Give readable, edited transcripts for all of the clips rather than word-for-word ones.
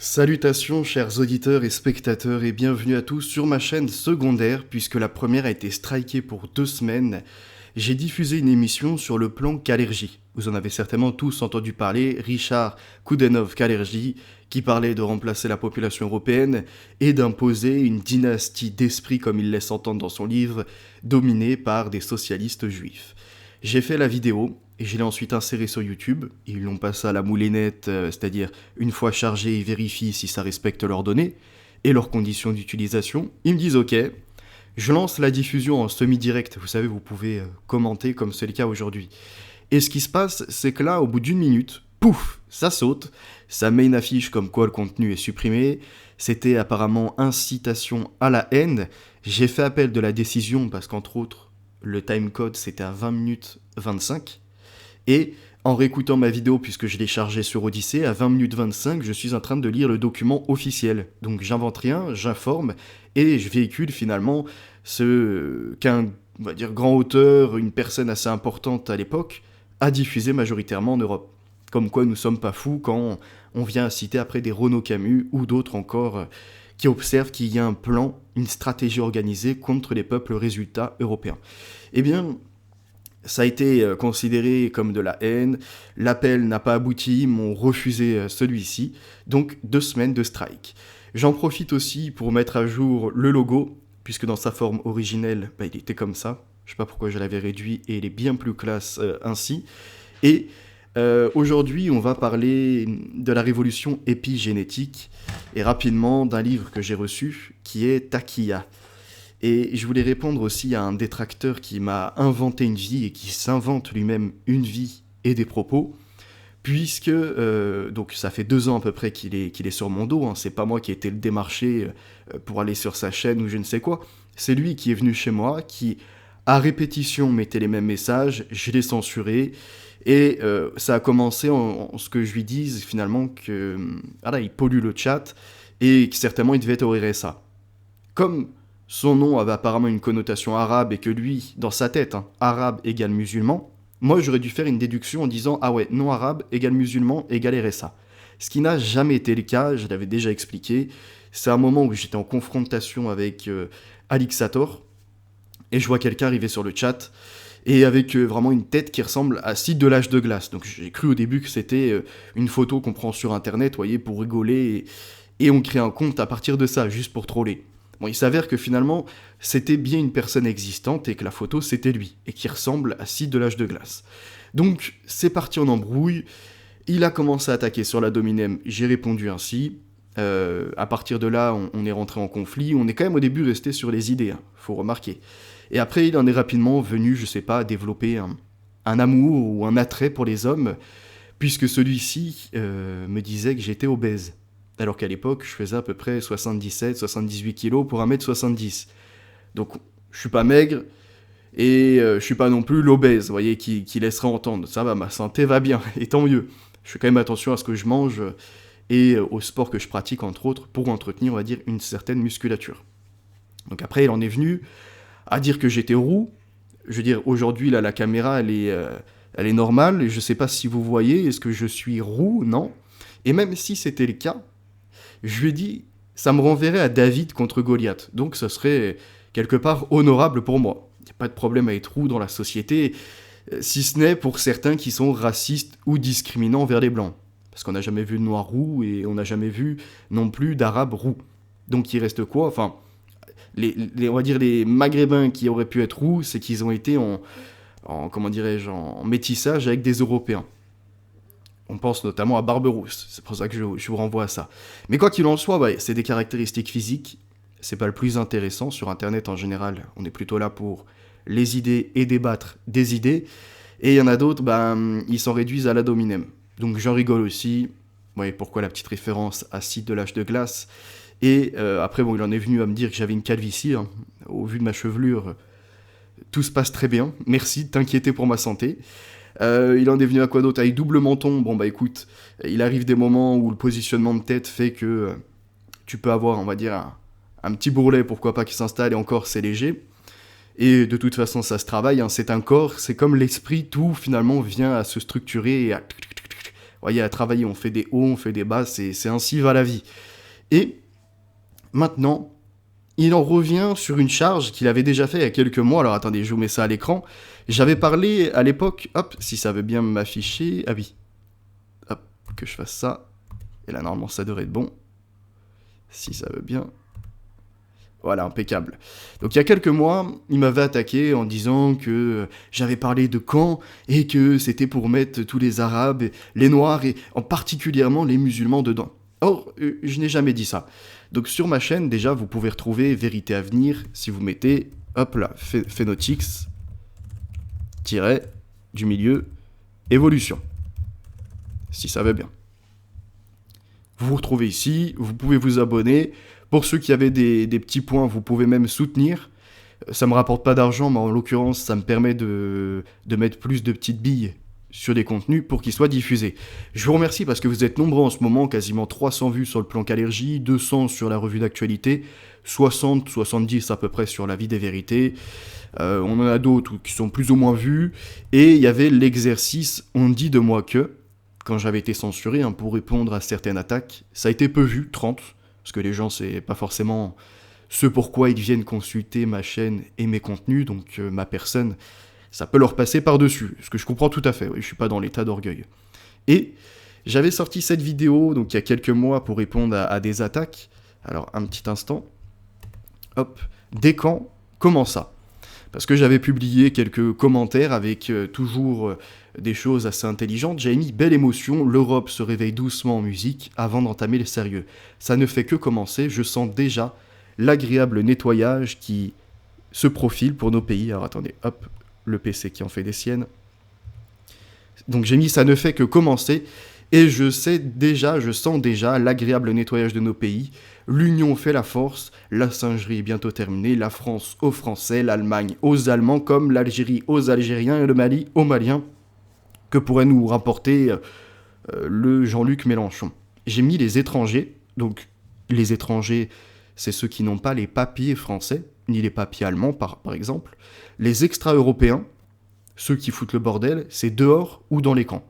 Salutations chers auditeurs et spectateurs et bienvenue à tous sur ma chaîne secondaire puisque la première a été strikée pour 2 semaines. J'ai diffusé une émission sur le plan Kalergi. Vous en avez certainement tous entendu parler, Richard Koudenov-Kalergi, qui parlait de remplacer la population européenne et d'imposer une dynastie d'esprit, comme il laisse entendre dans son livre, dominée par des socialistes juifs. J'ai fait la vidéo et je l'ai ensuite insérée sur YouTube. Ils l'ont passé à la moulinette, c'est-à-dire une fois chargé, ils vérifient si ça respecte leurs données et leurs conditions d'utilisation. Ils me disent OK. Je lance la diffusion en semi-direct. Vous savez, vous pouvez commenter comme c'est le cas aujourd'hui. Et ce qui se passe, c'est que là, au bout d'une minute, pouf, ça saute. Ça met une affiche comme quoi le contenu est supprimé. C'était apparemment incitation à la haine. J'ai fait appel de la décision parce qu'entre autres, le timecode c'était à 20 minutes 25. Et en réécoutant ma vidéo, puisque je l'ai chargée sur Odyssée, à 20 minutes 25, je suis en train de lire le document officiel. Donc j'invente rien, j'informe, et je véhicule finalement ce qu'un, on va dire, grand auteur, une personne assez importante à l'époque, a diffusé majoritairement en Europe. Comme quoi nous sommes pas fous quand on vient citer après des Renaud Camus ou d'autres encore qui observent qu'il y a un plan, une stratégie organisée contre les peuples résultats européens. Eh bien, ça a été considéré comme de la haine, l'appel n'a pas abouti, ils m'ont refusé celui-ci, donc 2 semaines de strike. J'en profite aussi pour mettre à jour le logo, puisque dans sa forme originelle, il était comme ça, je sais pas pourquoi je l'avais réduit, et il est bien plus classe ainsi. Et aujourd'hui, on va parler de la révolution épigénétique, et rapidement d'un livre que j'ai reçu, qui est Taqiya. Et je voulais répondre aussi à un détracteur qui m'a inventé une vie et qui s'invente lui-même une vie et des propos, puisque donc ça fait 2 ans à peu près qu'il est sur mon dos, hein, c'est pas moi qui ai été le démarcher pour aller sur sa chaîne ou je ne sais quoi, c'est lui qui est venu chez moi, qui à répétition mettait les mêmes messages, je l'ai censuré, et ça a commencé en ce que je lui dise finalement que voilà, il pollue le chat et que certainement il devait être au RSA. Comme son nom avait apparemment une connotation arabe et que lui, dans sa tête, arabe égale musulman, moi j'aurais dû faire une déduction en disant ah ouais, non arabe égale musulman égale RSA. Ce qui n'a jamais été le cas, je l'avais déjà expliqué. C'est un moment où j'étais en confrontation avec Alixator et je vois quelqu'un arriver sur le chat et avec vraiment une tête qui ressemble à Sid de l'âge de glace. Donc j'ai cru au début que c'était une photo qu'on prend sur internet, vous voyez, pour rigoler et on crée un compte à partir de ça, juste pour troller. Bon, il s'avère que finalement, c'était bien une personne existante et que la photo, c'était lui, et qui ressemble à Sid de l'âge de glace. Donc, c'est parti en embrouille, il a commencé à attaquer sur la Dominem, j'ai répondu ainsi, à partir de là, on est rentré en conflit, on est quand même au début resté sur les idées, faut remarquer. Et après, il en est rapidement venu, je sais pas, développer un amour ou un attrait pour les hommes, puisque celui-ci me disait que j'étais obèse. Alors qu'à l'époque, je faisais à peu près 77-78 kilos pour 1m70. Donc, je suis pas maigre, et je suis pas non plus l'obèse, vous voyez, qui laissera entendre. Ça va, ma santé va bien, et tant mieux. Je fais quand même attention à ce que je mange, et au sport que je pratique, entre autres, pour entretenir, on va dire, une certaine musculature. Donc après, il en est venu à dire que j'étais roux. Je veux dire, aujourd'hui, là, la caméra, elle est normale, et je sais pas si vous voyez, est-ce que je suis roux? Non. Et même si c'était le cas, je lui ai dit, ça me renverrait à David contre Goliath, donc ça serait quelque part honorable pour moi. Il n'y a pas de problème à être roux dans la société, si ce n'est pour certains qui sont racistes ou discriminants envers les blancs. Parce qu'on n'a jamais vu de noir roux et on n'a jamais vu non plus d'arabe roux. Donc il reste quoi? Enfin, on va dire les maghrébins qui auraient pu être roux, c'est qu'ils ont été comment dirais-je, en métissage avec des Européens. On pense notamment à Barberousse, c'est pour ça que je vous renvoie à ça. Mais quoi qu'il en soit, c'est des caractéristiques physiques, c'est pas le plus intéressant sur Internet en général, on est plutôt là pour les idées et débattre des idées, et il y en a d'autres, ils s'en réduisent à l'ad hominem. Donc j'en rigole aussi, pourquoi la petite référence à Sid de l'âge de glace, et après il en est venu à me dire que j'avais une calvitie, au vu de ma chevelure, tout se passe très bien, merci de t'inquiéter pour ma santé. Il en est venu à quoi d'autre? Avec double menton, écoute, il arrive des moments où le positionnement de tête fait que tu peux avoir, on va dire, un petit bourrelet, pourquoi pas, qui s'installe, et encore c'est léger. Et de toute façon ça se travaille, c'est un corps, c'est comme l'esprit, tout finalement vient à se structurer et à voyez, à travailler, on fait des hauts, on fait des bas, c'est ainsi va la vie. Et maintenant, il en revient sur une charge qu'il avait déjà fait il y a quelques mois. Alors attendez, je vous mets ça à l'écran. J'avais parlé à l'époque, hop, si ça veut bien m'afficher. Ah oui, hop, que je fasse ça. Et là, normalement, ça devrait être bon. Si ça veut bien. Voilà, impeccable. Donc il y a quelques mois, il m'avait attaqué en disant que j'avais parlé de camp et que c'était pour mettre tous les Arabes, les Noirs et en particulièrement les musulmans dedans. Or, je n'ai jamais dit ça. Donc sur ma chaîne, déjà, vous pouvez retrouver Vérité à venir si vous mettez, hop là, Phénotix, tiret, du milieu, évolution. Si ça va bien. Vous vous retrouvez ici, vous pouvez vous abonner. Pour ceux qui avaient des petits points, vous pouvez même soutenir. Ça me rapporte pas d'argent, mais en l'occurrence, ça me permet de mettre plus de petites billes sur les contenus pour qu'ils soient diffusés. Je vous remercie parce que vous êtes nombreux en ce moment, quasiment 300 vues sur le plan Calergie, 200 sur la revue d'actualité, 60, 70 à peu près sur la vie des vérités. On en a d'autres qui sont plus ou moins vus. Et il y avait l'exercice « On dit de moi que », quand j'avais été censuré pour répondre à certaines attaques. Ça a été peu vu, 30, parce que les gens, c'est pas forcément ce pourquoi ils viennent consulter ma chaîne et mes contenus, donc ma personne, ça peut leur passer par-dessus, ce que je comprends tout à fait, oui, je suis pas dans l'état d'orgueil. Et j'avais sorti cette vidéo, donc il y a quelques mois, pour répondre à des attaques. Alors, un petit instant. Hop. Dès quand? Comment ça? Parce que j'avais publié quelques commentaires avec toujours des choses assez intelligentes. J'avais mis « Belle émotion, l'Europe se réveille doucement en musique avant d'entamer le sérieux. Ça ne fait que commencer, je sens déjà l'agréable nettoyage qui se profile pour nos pays. » Alors attendez, hop, le PC qui en fait des siennes. Donc j'ai mis « Ça ne fait que commencer » et je sens déjà l'agréable nettoyage de nos pays. L'union fait la force, la singerie est bientôt terminée, la France aux Français, l'Allemagne aux Allemands, comme l'Algérie aux Algériens et le Mali aux Maliens, que pourrait nous rapporter le Jean-Luc Mélenchon. J'ai mis les étrangers, donc les étrangers, c'est ceux qui n'ont pas les papiers français, ni les papiers allemands par exemple. Les extra-européens, ceux qui foutent le bordel, c'est dehors ou dans les camps.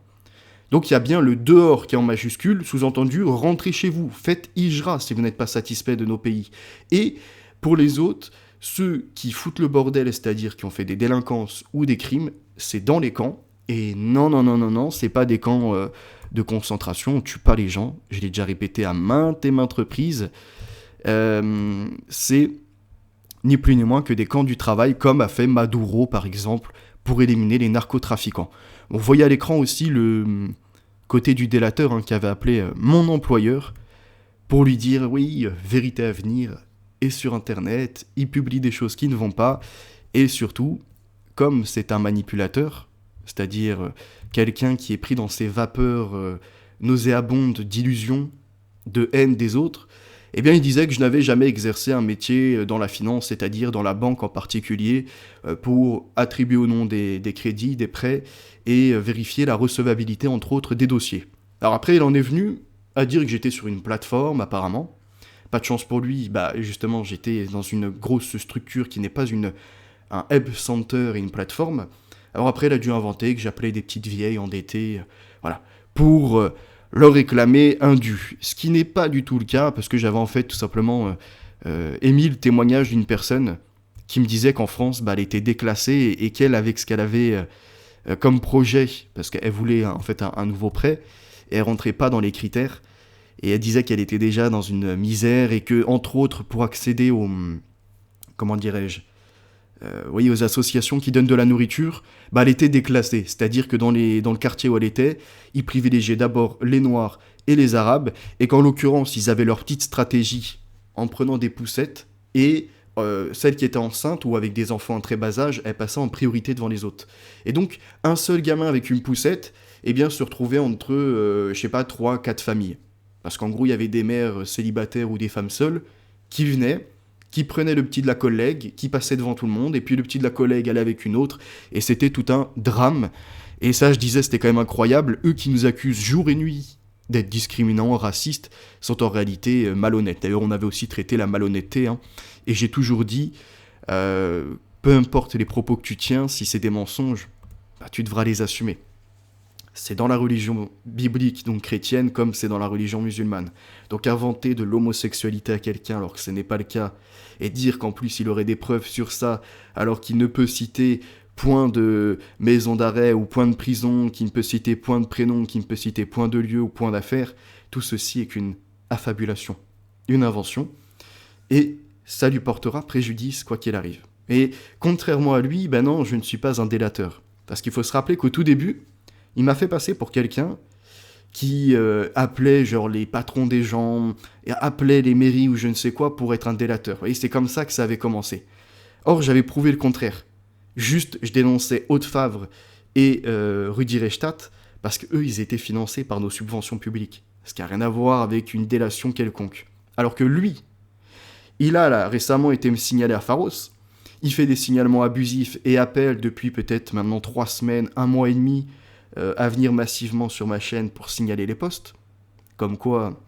Donc il y a bien le dehors qui est en majuscule, sous-entendu, rentrez chez vous, faites hijra si vous n'êtes pas satisfait de nos pays. Et pour les autres, ceux qui foutent le bordel, c'est-à-dire qui ont fait des délinquances ou des crimes, c'est dans les camps. Et non, c'est pas des camps de concentration, on tue pas les gens, je l'ai déjà répété à maintes et maintes reprises. C'est ni plus ni moins que des camps du travail, comme a fait Maduro par exemple, pour éliminer les narcotrafiquants. Vous voyez à l'écran aussi le côté du délateur qui avait appelé mon employeur pour lui dire « Oui, Vérité à venir est sur Internet, il publie des choses qui ne vont pas. » Et surtout, comme c'est un manipulateur, c'est-à-dire quelqu'un qui est pris dans ses vapeurs nauséabondes d'illusions, de haine des autres, eh bien il disait que je n'avais jamais exercé un métier dans la finance, c'est-à-dire dans la banque en particulier, pour attribuer au nom des crédits, des prêts, et vérifier la recevabilité, entre autres, des dossiers. Alors après, il en est venu à dire que j'étais sur une plateforme, apparemment. Pas de chance pour lui, justement, j'étais dans une grosse structure qui n'est pas un web center et une plateforme. Alors après, il a dû inventer que j'appelais des petites vieilles endettées, voilà, pour leur réclamer un dû. Ce qui n'est pas du tout le cas, parce que j'avais en fait tout simplement émis le témoignage d'une personne qui me disait qu'en France, elle était déclassée et qu'elle, avec ce qu'elle avait comme projet, parce qu'elle voulait en fait un nouveau prêt, et elle rentrait pas dans les critères, et elle disait qu'elle était déjà dans une misère, et que, entre autres, pour accéder aux, comment dirais-je, aux associations qui donnent de la nourriture, elle était déclassée. C'est-à-dire que dans le quartier où elle était, ils privilégiaient d'abord les Noirs et les Arabes, et qu'en l'occurrence, ils avaient leur petite stratégie en prenant des poussettes, et celle qui était enceinte ou avec des enfants en très bas âge, elle passait en priorité devant les autres. Et donc, un seul gamin avec une poussette, se retrouvait entre, 3, 4 familles. Parce qu'en gros, il y avait des mères célibataires ou des femmes seules qui venaient, qui prenait le petit de la collègue, qui passait devant tout le monde, et puis le petit de la collègue allait avec une autre, et c'était tout un drame. Et ça, je disais, c'était quand même incroyable. Eux qui nous accusent jour et nuit d'être discriminants, racistes, sont en réalité malhonnêtes. D'ailleurs, on avait aussi traité la malhonnêteté, et j'ai toujours dit, peu importe les propos que tu tiens, si c'est des mensonges, tu devras les assumer. C'est dans la religion biblique, donc chrétienne, comme c'est dans la religion musulmane. Donc inventer de l'homosexualité à quelqu'un alors que ce n'est pas le cas, et dire qu'en plus il aurait des preuves sur ça, alors qu'il ne peut citer point de maison d'arrêt ou point de prison, qu'il ne peut citer point de prénom, qu'il ne peut citer point de lieu ou point d'affaires, tout ceci est qu'une affabulation, une invention, et ça lui portera préjudice quoi qu'il arrive. Et contrairement à lui, ben non, je ne suis pas un délateur. Parce qu'il faut se rappeler qu'au tout début, il m'a fait passer pour quelqu'un qui appelait genre les patrons des gens, et appelait les mairies ou je ne sais quoi pour être un délateur. Vous voyez, c'est comme ça que ça avait commencé. Or, j'avais prouvé le contraire. Juste, je dénonçais Haute-Favre et Rudi Reichstadt parce qu'eux, ils étaient financés par nos subventions publiques. Ce qui n'a rien à voir avec une délation quelconque. Alors que lui, il a là, récemment été me signaler à Pharos, il fait des signalements abusifs et appelle depuis peut-être maintenant 3 semaines, 1 mois et demi, à venir massivement sur ma chaîne pour signaler les posts. Comme quoi,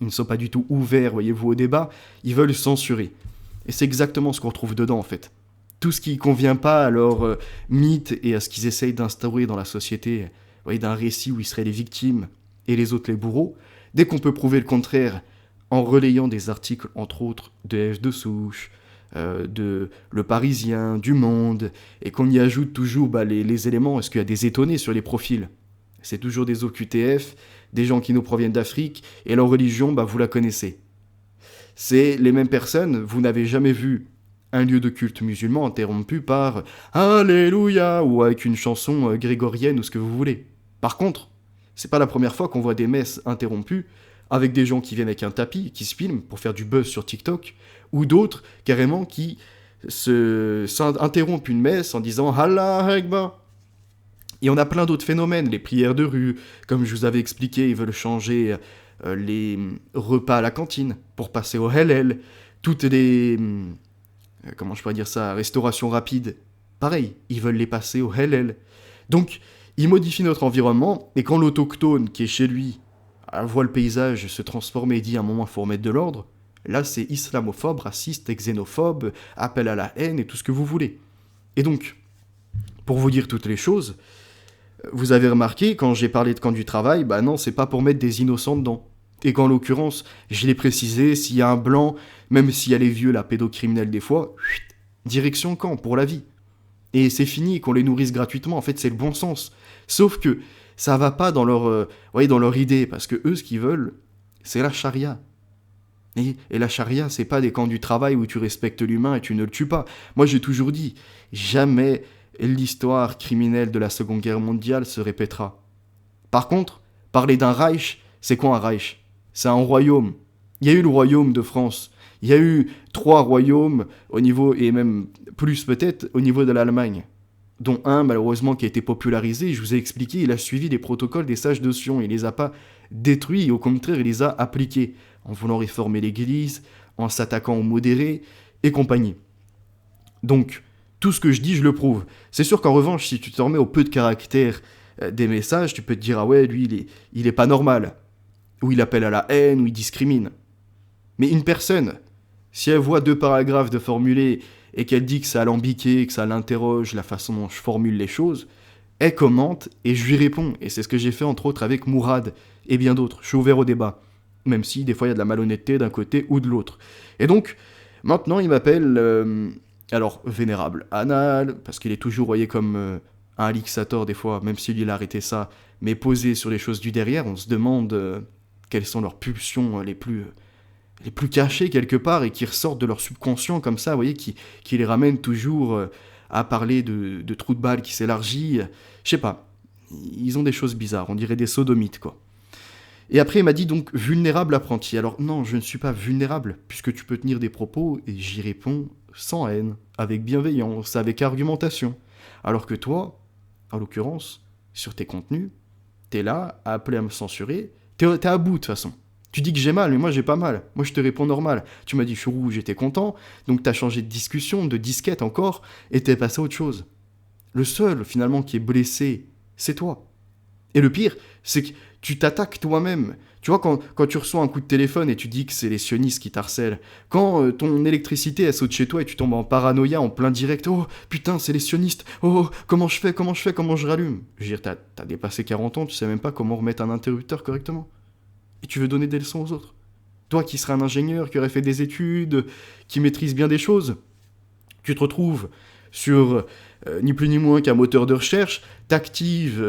ils ne sont pas du tout ouverts, voyez-vous, au débat, ils veulent censurer. Et c'est exactement ce qu'on retrouve dedans, en fait. Tout ce qui ne convient pas à leur mythe et à ce qu'ils essayent d'instaurer dans la société, vous voyez, d'un récit où ils seraient les victimes et les autres les bourreaux, dès qu'on peut prouver le contraire en relayant des articles, entre autres, de F de Souche, de Le Parisien, du Monde, et qu'on y ajoute toujours les éléments, est-ce qu'il y a des étonnés sur les profils? C'est toujours des OQTF, des gens qui nous proviennent d'Afrique, et leur religion, vous la connaissez. C'est les mêmes personnes, vous n'avez jamais vu un lieu de culte musulman interrompu par « Alléluia » ou avec une chanson grégorienne ou ce que vous voulez. Par contre, c'est pas la première fois qu'on voit des messes interrompues avec des gens qui viennent avec un tapis, qui se filment pour faire du buzz sur TikTok, ou d'autres, carrément, qui interrompent une messe en disant « Allah Akbar ». Et on a plein d'autres phénomènes, les prières de rue, comme je vous avais expliqué, ils veulent changer les repas à la cantine pour passer au halal, toutes les... comment je pourrais dire ça, restauration rapide, pareil, ils veulent les passer au halal. Donc, ils modifient notre environnement, et quand l'autochtone qui est chez lui voit le paysage se transformer et dit à un moment il faut remettre de l'ordre, là c'est islamophobe, raciste, xénophobe, appel à la haine et tout ce que vous voulez. Et donc, pour vous dire toutes les choses, vous avez remarqué, quand j'ai parlé de camp du travail, non, c'est pas pour mettre des innocents dedans. Et qu'en l'occurrence, je l'ai précisé, s'il y a un blanc, même s'il y a les vieux, la pédocriminelle des fois, direction camp, pour la vie. Et c'est fini qu'on les nourrisse gratuitement, en fait c'est le bon sens. Sauf que ça va pas dans leur idée, parce que eux, ce qu'ils veulent, c'est la charia. Et la charia, c'est pas des camps du travail où tu respectes l'humain et tu ne le tues pas. Moi j'ai toujours dit, jamais l'histoire criminelle de la Seconde Guerre mondiale se répétera. Par contre, parler d'un Reich, c'est quoi un Reich? C'est un royaume. Il y a eu le royaume de France. Il y a eu 3 royaumes au niveau, et même plus peut-être, au niveau de l'Allemagne. Dont un, malheureusement, qui a été popularisé, je vous ai expliqué, il a suivi les protocoles des sages de Sion. Il les a pas détruits, au contraire, il les a appliqués, en voulant réformer l'Église, en s'attaquant aux modérés, et compagnie. Donc, tout ce que je dis, je le prouve. C'est sûr qu'en revanche, si tu te remets au peu de caractère des messages, tu peux te dire, ah ouais, lui, il est pas normal. Ou il appelle à la haine, ou il discrimine. Mais une personne, si elle voit 2 paragraphes de formulés et qu'elle dit que ça alambiqué, que ça l'interroge, la façon dont je formule les choses, elle commente et je lui réponds. Et c'est ce que j'ai fait entre autres avec Mourad et bien d'autres. Je suis ouvert au débat. Même si des fois il y a de la malhonnêteté d'un côté ou de l'autre. Et donc, maintenant il m'appelle, alors vénérable anal, parce qu'il est toujours, voyez, comme un lixator des fois, même s'il a arrêté ça, mais posé sur les choses du derrière, on se demande quelles sont leurs pulsions les plus cachées quelque part et qui ressortent de leur subconscient comme ça, vous voyez, qui les ramènent toujours à parler de trous de balles qui s'élargit. Je sais pas, ils ont des choses bizarres, on dirait des sodomites, quoi. Et après, il m'a dit donc vulnérable apprenti. Alors non, je ne suis pas vulnérable, puisque tu peux tenir des propos et j'y réponds sans haine, avec bienveillance, avec argumentation. Alors que toi, en l'occurrence, sur tes contenus, t'es là à appeler à me censurer, t'es à bout de toute façon. Tu dis que j'ai mal, mais moi j'ai pas mal. Moi je te réponds normal. Tu m'as dit Chourou, j'étais content, donc t'as changé de discussion, de disquette encore, et t'es passé à autre chose. Le seul, finalement, qui est blessé, c'est toi. Et le pire, c'est que tu t'attaques toi-même. Tu vois, quand tu reçois un coup de téléphone et tu dis que c'est les sionistes qui t'harcèlent, quand ton électricité elle saute chez toi et tu tombes en paranoïa en plein direct, oh putain c'est les sionistes, oh comment je fais, comment je rallume. Je veux dire, t'as dépassé 40 ans, tu sais même pas comment remettre un interrupteur correctement. Et tu veux donner des leçons aux autres. Toi qui serais un ingénieur, qui aurait fait des études, qui maîtrise bien des choses, tu te retrouves sur ni plus ni moins qu'un moteur de recherche, t'actives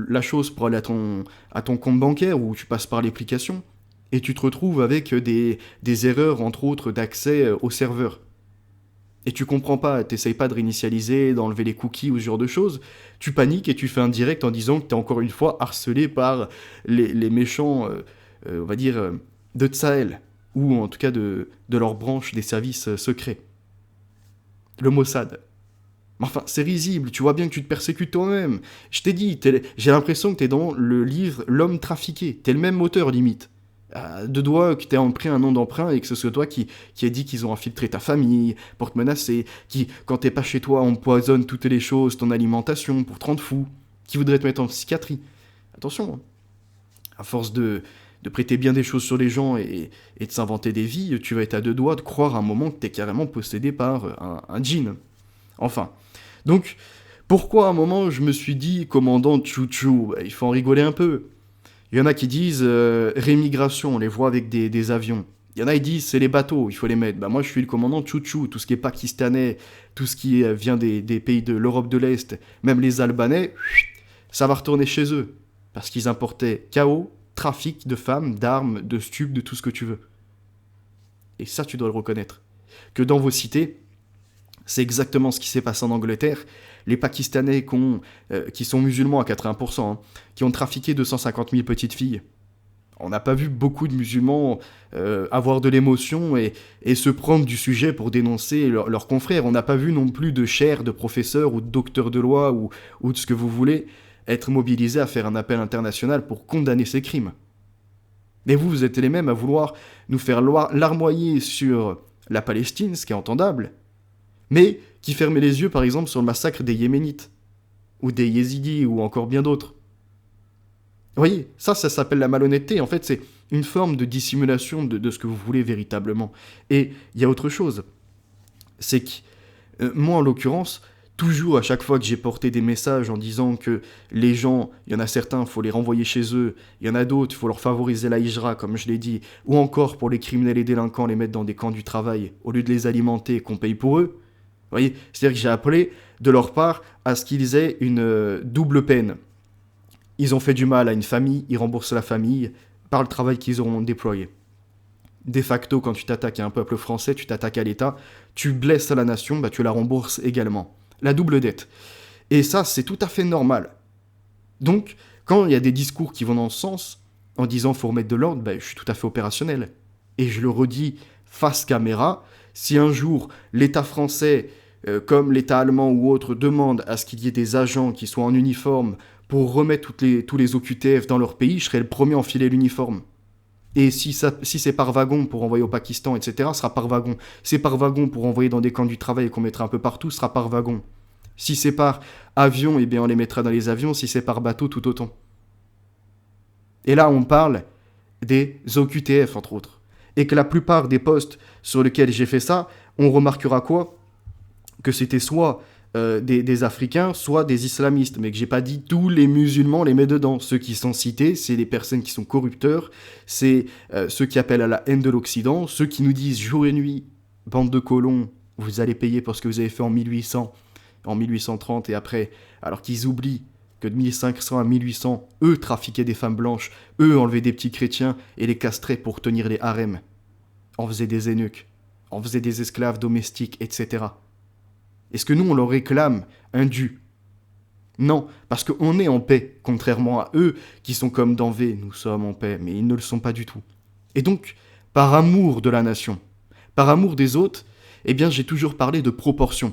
la chose pour aller à ton compte bancaire où tu passes par l'application, et tu te retrouves avec des erreurs, entre autres, d'accès au serveur. Et tu comprends pas, t'essayes pas de réinitialiser, d'enlever les cookies ou ce genre de choses, tu paniques et tu fais un direct en disant que t'es encore une fois harcelé par les méchants, on va dire, de Tsahel, ou en tout cas de leur branche des services secrets. Le Mossad. Enfin, c'est risible, tu vois bien que tu te persécutes toi-même. Je t'ai dit, j'ai l'impression que t'es dans le livre L'homme trafiqué. T'es le même moteur, limite. De doigts que t'aies pris un nom d'emprunt et que ce soit toi qui ait dit qu'ils ont infiltré ta famille pour te menacer, qui, quand t'es pas chez toi, empoisonne toutes les choses, ton alimentation, pour te rendre fou, qui voudrait te mettre en psychiatrie. Attention, hein. À force de prêter bien des choses sur les gens et de s'inventer des vies, tu vas être à deux doigts de croire à un moment que t'es carrément possédé par un djinn. Enfin, donc, pourquoi à un moment je me suis dit commandant Chouchou, il faut en rigoler un peu. Il y en a qui disent rémigration, on les voit avec des avions. Il y en a qui disent c'est les bateaux, il faut les mettre. Bah moi je suis le commandant Chouchou, tout ce qui est pakistanais, tout ce qui vient des pays de l'Europe de l'Est, même les Albanais, ça va retourner chez eux. Parce qu'ils importaient chaos, trafic de femmes, d'armes, de stupes, de tout ce que tu veux. Et ça tu dois le reconnaître. Que dans vos cités, c'est exactement ce qui s'est passé en Angleterre. Les Pakistanais qui sont musulmans à 80%, hein, qui ont trafiqué 250 000 petites filles. On n'a pas vu beaucoup de musulmans avoir de l'émotion et se prendre du sujet pour dénoncer leurs confrères. On n'a pas vu non plus de chers, de professeurs ou de docteurs de loi ou de ce que vous voulez être mobilisés à faire un appel international pour condamner ces crimes. Mais vous êtes les mêmes à vouloir nous faire larmoyer sur la Palestine, ce qui est entendable, mais qui fermait les yeux par exemple sur le massacre des Yéménites, ou des Yézidis, ou encore bien d'autres. Vous voyez, ça s'appelle la malhonnêteté, en fait c'est une forme de dissimulation de ce que vous voulez véritablement. Et il y a autre chose, c'est que moi en l'occurrence, toujours à chaque fois que j'ai porté des messages en disant que les gens, il y en a certains, il faut les renvoyer chez eux, il y en a d'autres, il faut leur favoriser la hijra, comme je l'ai dit, ou encore pour les criminels et délinquants, les mettre dans des camps du travail, au lieu de les alimenter et qu'on paye pour eux. Vous voyez, c'est-à-dire que j'ai appelé de leur part à ce qu'ils aient une double peine. Ils ont fait du mal à une famille, ils remboursent la famille par le travail qu'ils auront déployé. De facto, quand tu t'attaques à un peuple français, tu t'attaques à l'État, tu blesses la nation, bah tu la rembourses également. La double dette. Et ça, c'est tout à fait normal. Donc, quand il y a des discours qui vont dans ce sens, en disant faut remettre de l'ordre, bah, je suis tout à fait opérationnel. Et je le redis face caméra, si un jour l'État français, comme l'État allemand ou autre, demande à ce qu'il y ait des agents qui soient en uniforme pour remettre tous les OQTF dans leur pays, je serai le premier à enfiler l'uniforme. Et si c'est par wagon pour envoyer au Pakistan, etc., ce sera par wagon. Si c'est par wagon pour envoyer dans des camps du travail et qu'on mettra un peu partout, ce sera par wagon. Si c'est par avion, eh bien on les mettra dans les avions. Si c'est par bateau, tout autant. Et là, on parle des OQTF, entre autres. Et que la plupart des postes sur lesquels j'ai fait ça, on remarquera quoi ? Que c'était soit des Africains, soit des islamistes, mais que j'ai pas dit tous les musulmans les met dedans. Ceux qui sont cités, c'est les personnes qui sont corrupteurs, c'est ceux qui appellent à la haine de l'Occident, ceux qui nous disent jour et nuit, bande de colons, vous allez payer pour ce que vous avez fait en 1800, en 1830 et après, alors qu'ils oublient que de 1500 à 1800, eux trafiquaient des femmes blanches, eux enlevaient des petits chrétiens et les castraient pour tenir les harems, en faisaient des eunuques, en faisaient des esclaves domestiques, etc. Est-ce que nous, on leur réclame un dû ? Non, parce qu'on est en paix, contrairement à eux qui sont comme dans V, nous sommes en paix, mais ils ne le sont pas du tout. Et donc, par amour de la nation, par amour des autres, eh bien j'ai toujours parlé de proportion.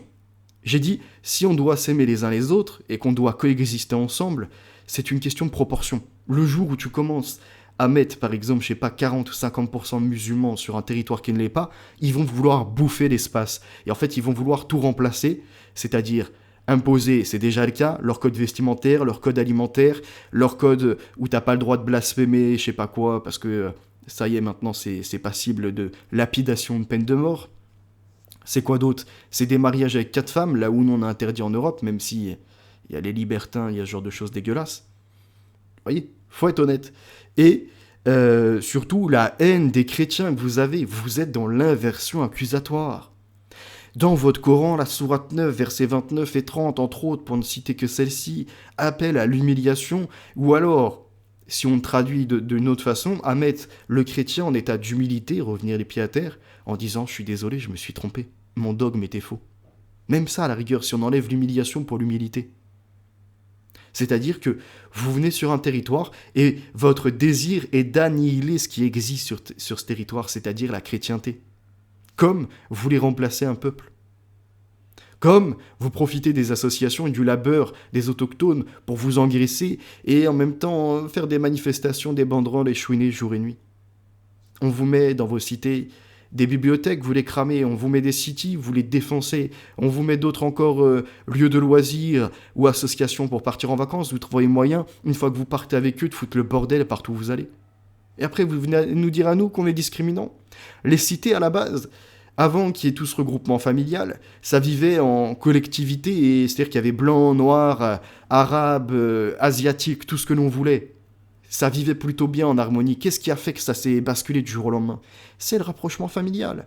J'ai dit, si on doit s'aimer les uns les autres et qu'on doit coexister ensemble, c'est une question de proportion. Le jour où tu commences à mettre, par exemple, je sais pas, 40 ou 50% de musulmans sur un territoire qui ne l'est pas, ils vont vouloir bouffer l'espace. Et en fait, ils vont vouloir tout remplacer, c'est-à-dire imposés, c'est déjà le cas, leur code vestimentaire, leur code alimentaire, leur code où t'as pas le droit de blasphémer, je sais pas quoi, parce que ça y est, maintenant c'est passible de lapidation de peine de mort. C'est quoi d'autre? C'est des mariages avec 4 femmes, là où nous on a interdit en Europe, même si il y a les libertins, il y a ce genre de choses dégueulasses. Vous voyez, faut être honnête. Et surtout, la haine des chrétiens que vous êtes dans l'inversion accusatoire. Dans votre Coran, la sourate 9, versets 29 et 30, entre autres, pour ne citer que celle-ci, appelle à l'humiliation, ou alors, si on traduit d'une autre façon, à mettre le chrétien en état d'humilité, revenir les pieds à terre, en disant « je suis désolé, je me suis trompé, mon dogme était faux ». Même ça, à la rigueur, si on enlève l'humiliation pour l'humilité. C'est-à-dire que vous venez sur un territoire et votre désir est d'annihiler ce qui existe sur ce territoire, c'est-à-dire la chrétienté. Comme vous voulez remplacer un peuple. Comme vous profitez des associations et du labeur des autochtones pour vous engraisser et en même temps faire des manifestations, des banderoles et chouiner jour et nuit. On vous met dans vos cités des bibliothèques, vous les cramez, on vous met des cities, vous les défoncez, on vous met d'autres encore lieux de loisirs ou associations pour partir en vacances, vous trouvez moyen, une fois que vous partez avec eux, de foutre le bordel partout où vous allez. Et après, vous venez nous dire à nous qu'on est discriminants. Les cités, à la base, avant qu'il y ait tout ce regroupement familial, ça vivait en collectivité, c'est-à-dire qu'il y avait blanc, noir, arabe, asiatique, tout ce que l'on voulait. Ça vivait plutôt bien en harmonie. Qu'est-ce qui a fait que ça s'est basculé du jour au lendemain? C'est le rapprochement familial.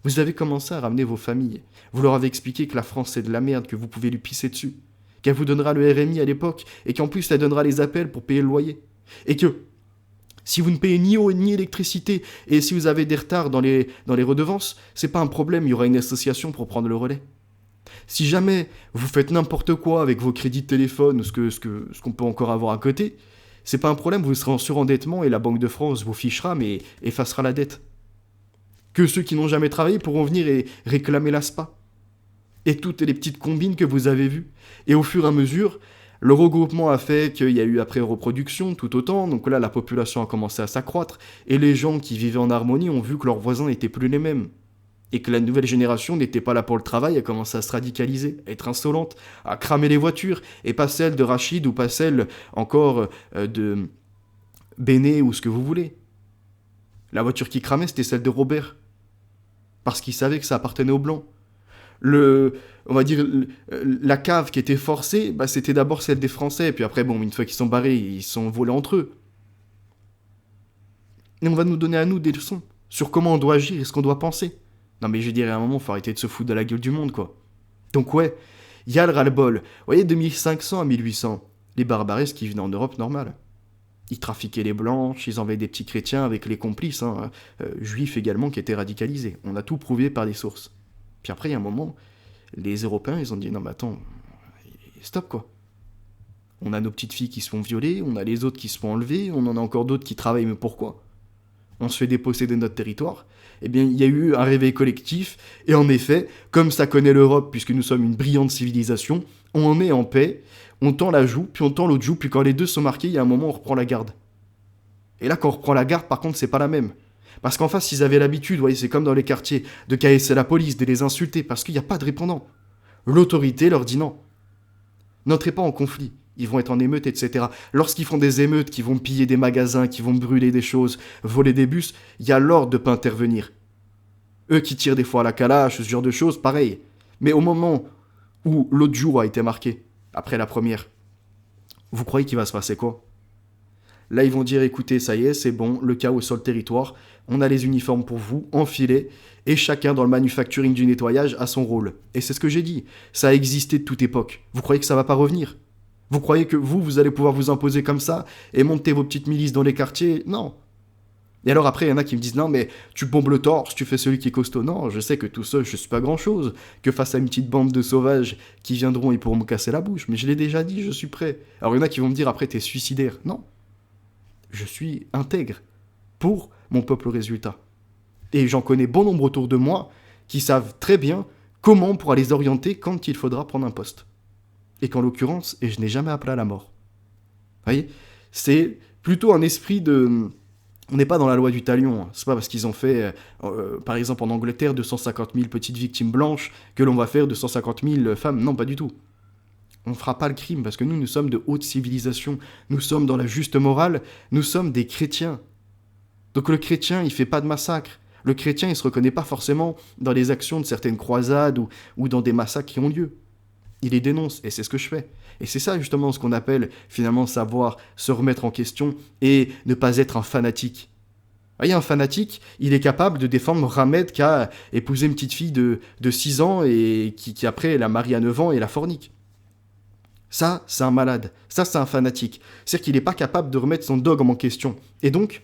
Vous avez commencé à ramener vos familles. Vous leur avez expliqué que la France c'est de la merde, que vous pouvez lui pisser dessus. Qu'elle vous donnera le RMI à l'époque, et qu'en plus elle donnera les appels pour payer le loyer. Et que si vous ne payez ni eau ni électricité, et si vous avez des retards dans les redevances, c'est pas un problème, il y aura une association pour prendre le relais. Si jamais vous faites n'importe quoi avec vos crédits de téléphone ou ce qu'on peut encore avoir à côté, c'est pas un problème, vous serez en surendettement et la Banque de France vous fichera mais effacera la dette. Que ceux qui n'ont jamais travaillé pourront venir et réclamer l'ASPA. Et toutes les petites combines que vous avez vues. Et au fur et à mesure, le regroupement a fait qu'il y a eu après reproduction tout autant, donc là la population a commencé à s'accroître et les gens qui vivaient en harmonie ont vu que leurs voisins n'étaient plus les mêmes. Et que la nouvelle génération n'était pas là pour le travail, elle commençait à se radicaliser, à être insolente, à cramer les voitures, et pas celle de Rachid ou pas celle encore de Béné ou ce que vous voulez. La voiture qui cramait, c'était celle de Robert. Parce qu'il savait que ça appartenait aux Blancs. On va dire, la cave qui était forcée, c'était d'abord celle des Français, et puis après, une fois qu'ils sont barrés, ils sont volés entre eux. Et on va nous donner à nous des leçons sur comment on doit agir et ce qu'on doit penser. Non mais je dirais à un moment, faut arrêter de se foutre de la gueule du monde, quoi. Donc ouais, il y a le ras-le-bol. Vous voyez, de 1500 à 1800, les barbaresques qui venaient en Europe, normal. Ils trafiquaient les blanches, ils envoyaient des petits chrétiens avec les complices, juifs également, qui étaient radicalisés. On a tout prouvé par des sources. Puis après, il y a un moment, les Européens, ils ont dit, non mais attends, stop quoi. On a nos petites filles qui se font violer, on a les autres qui se font enlever, on en a encore d'autres qui travaillent, mais pourquoi? On se fait déposséder de notre territoire. Eh bien, il y a eu un réveil collectif, et en effet, comme ça connaît l'Europe, puisque nous sommes une brillante civilisation, on est en paix, on tend la joue, puis on tend l'autre joue, puis quand les deux sont marqués, il y a un moment, on reprend la garde. Et là, quand on reprend la garde, par contre, c'est pas la même. Parce qu'en face, ils avaient l'habitude, vous voyez, c'est comme dans les quartiers, de caresser la police, de les insulter, parce qu'il n'y a pas de répondant. L'autorité leur dit non. N'entrez pas en conflit. Ils vont être en émeute, etc. Lorsqu'ils font des émeutes, qui vont piller des magasins, qui vont brûler des choses, voler des bus, il y a l'ordre de ne pas intervenir. Eux qui tirent des fois à la calache, ce genre de choses, pareil. Mais au moment où l'autre jour a été marqué, après la première, vous croyez qu'il va se passer quoi? Là, ils vont dire, écoutez, ça y est, c'est bon, le chaos est sur le territoire, on a les uniformes pour vous, enfilez, et chacun dans le manufacturing du nettoyage a son rôle. Et c'est ce que j'ai dit, ça a existé de toute époque. Vous croyez que ça va pas revenir? Vous croyez que vous allez pouvoir vous imposer comme ça et monter vos petites milices dans les quartiers? Non. Et alors après, il y en a qui me disent, non mais tu bombes le torse, tu fais celui qui est costaud. Non, je sais que tout seul, je suis pas grand-chose, que face à une petite bande de sauvages qui viendront et pourront me casser la bouche. Mais je l'ai déjà dit, je suis prêt. Alors il y en a qui vont me dire, après, t'es suicidaire. Non. Je suis intègre pour mon peuple au résultat. Et j'en connais bon nombre autour de moi qui savent très bien comment on pourra les orienter quand il faudra prendre un poste. Et qu'en l'occurrence, et je n'ai jamais appelé à la mort. Vous voyez? C'est plutôt un esprit de... On n'est pas dans la loi du talion. Hein. C'est pas parce qu'ils ont fait, par exemple en Angleterre, 250 000 petites victimes blanches que l'on va faire 250 000 femmes. Non, pas du tout. On ne fera pas le crime parce que nous sommes de haute civilisation. Nous sommes dans la juste morale. Nous sommes des chrétiens. Donc le chrétien, il fait pas de massacre. Le chrétien, il se reconnaît pas forcément dans les actions de certaines croisades ou dans des massacres qui ont lieu. Il les dénonce, et c'est ce que je fais. Et c'est ça justement ce qu'on appelle finalement savoir se remettre en question et ne pas être un fanatique. Vous voyez, un fanatique, il est capable de défendre Mohamed qui a épousé une petite fille de 6 ans et qui après la marie à 9 ans et la fornique. Ça, c'est un malade. Ça, c'est un fanatique. C'est-à-dire qu'il n'est pas capable de remettre son dogme en question. Et donc,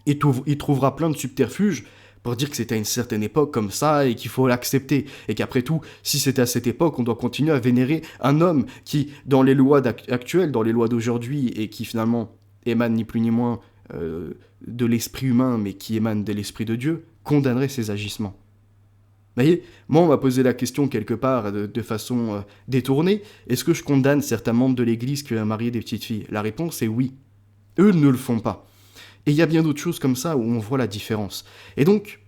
il trouvera plein de subterfuges pour dire que c'était à une certaine époque comme ça et qu'il faut l'accepter. Et qu'après tout, si c'était à cette époque, on doit continuer à vénérer un homme qui, dans les lois actuelles, dans les lois d'aujourd'hui, et qui finalement émane ni plus ni moins de l'esprit humain, mais qui émane de l'esprit de Dieu, condamnerait ses agissements. Vous voyez, moi on m'a posé la question quelque part de façon détournée, est-ce que je condamne certains membres de l'église qui ont marié des petites filles ? La réponse est oui. Eux ne le font pas. Et il y a bien d'autres choses comme ça où on voit la différence. Et donc,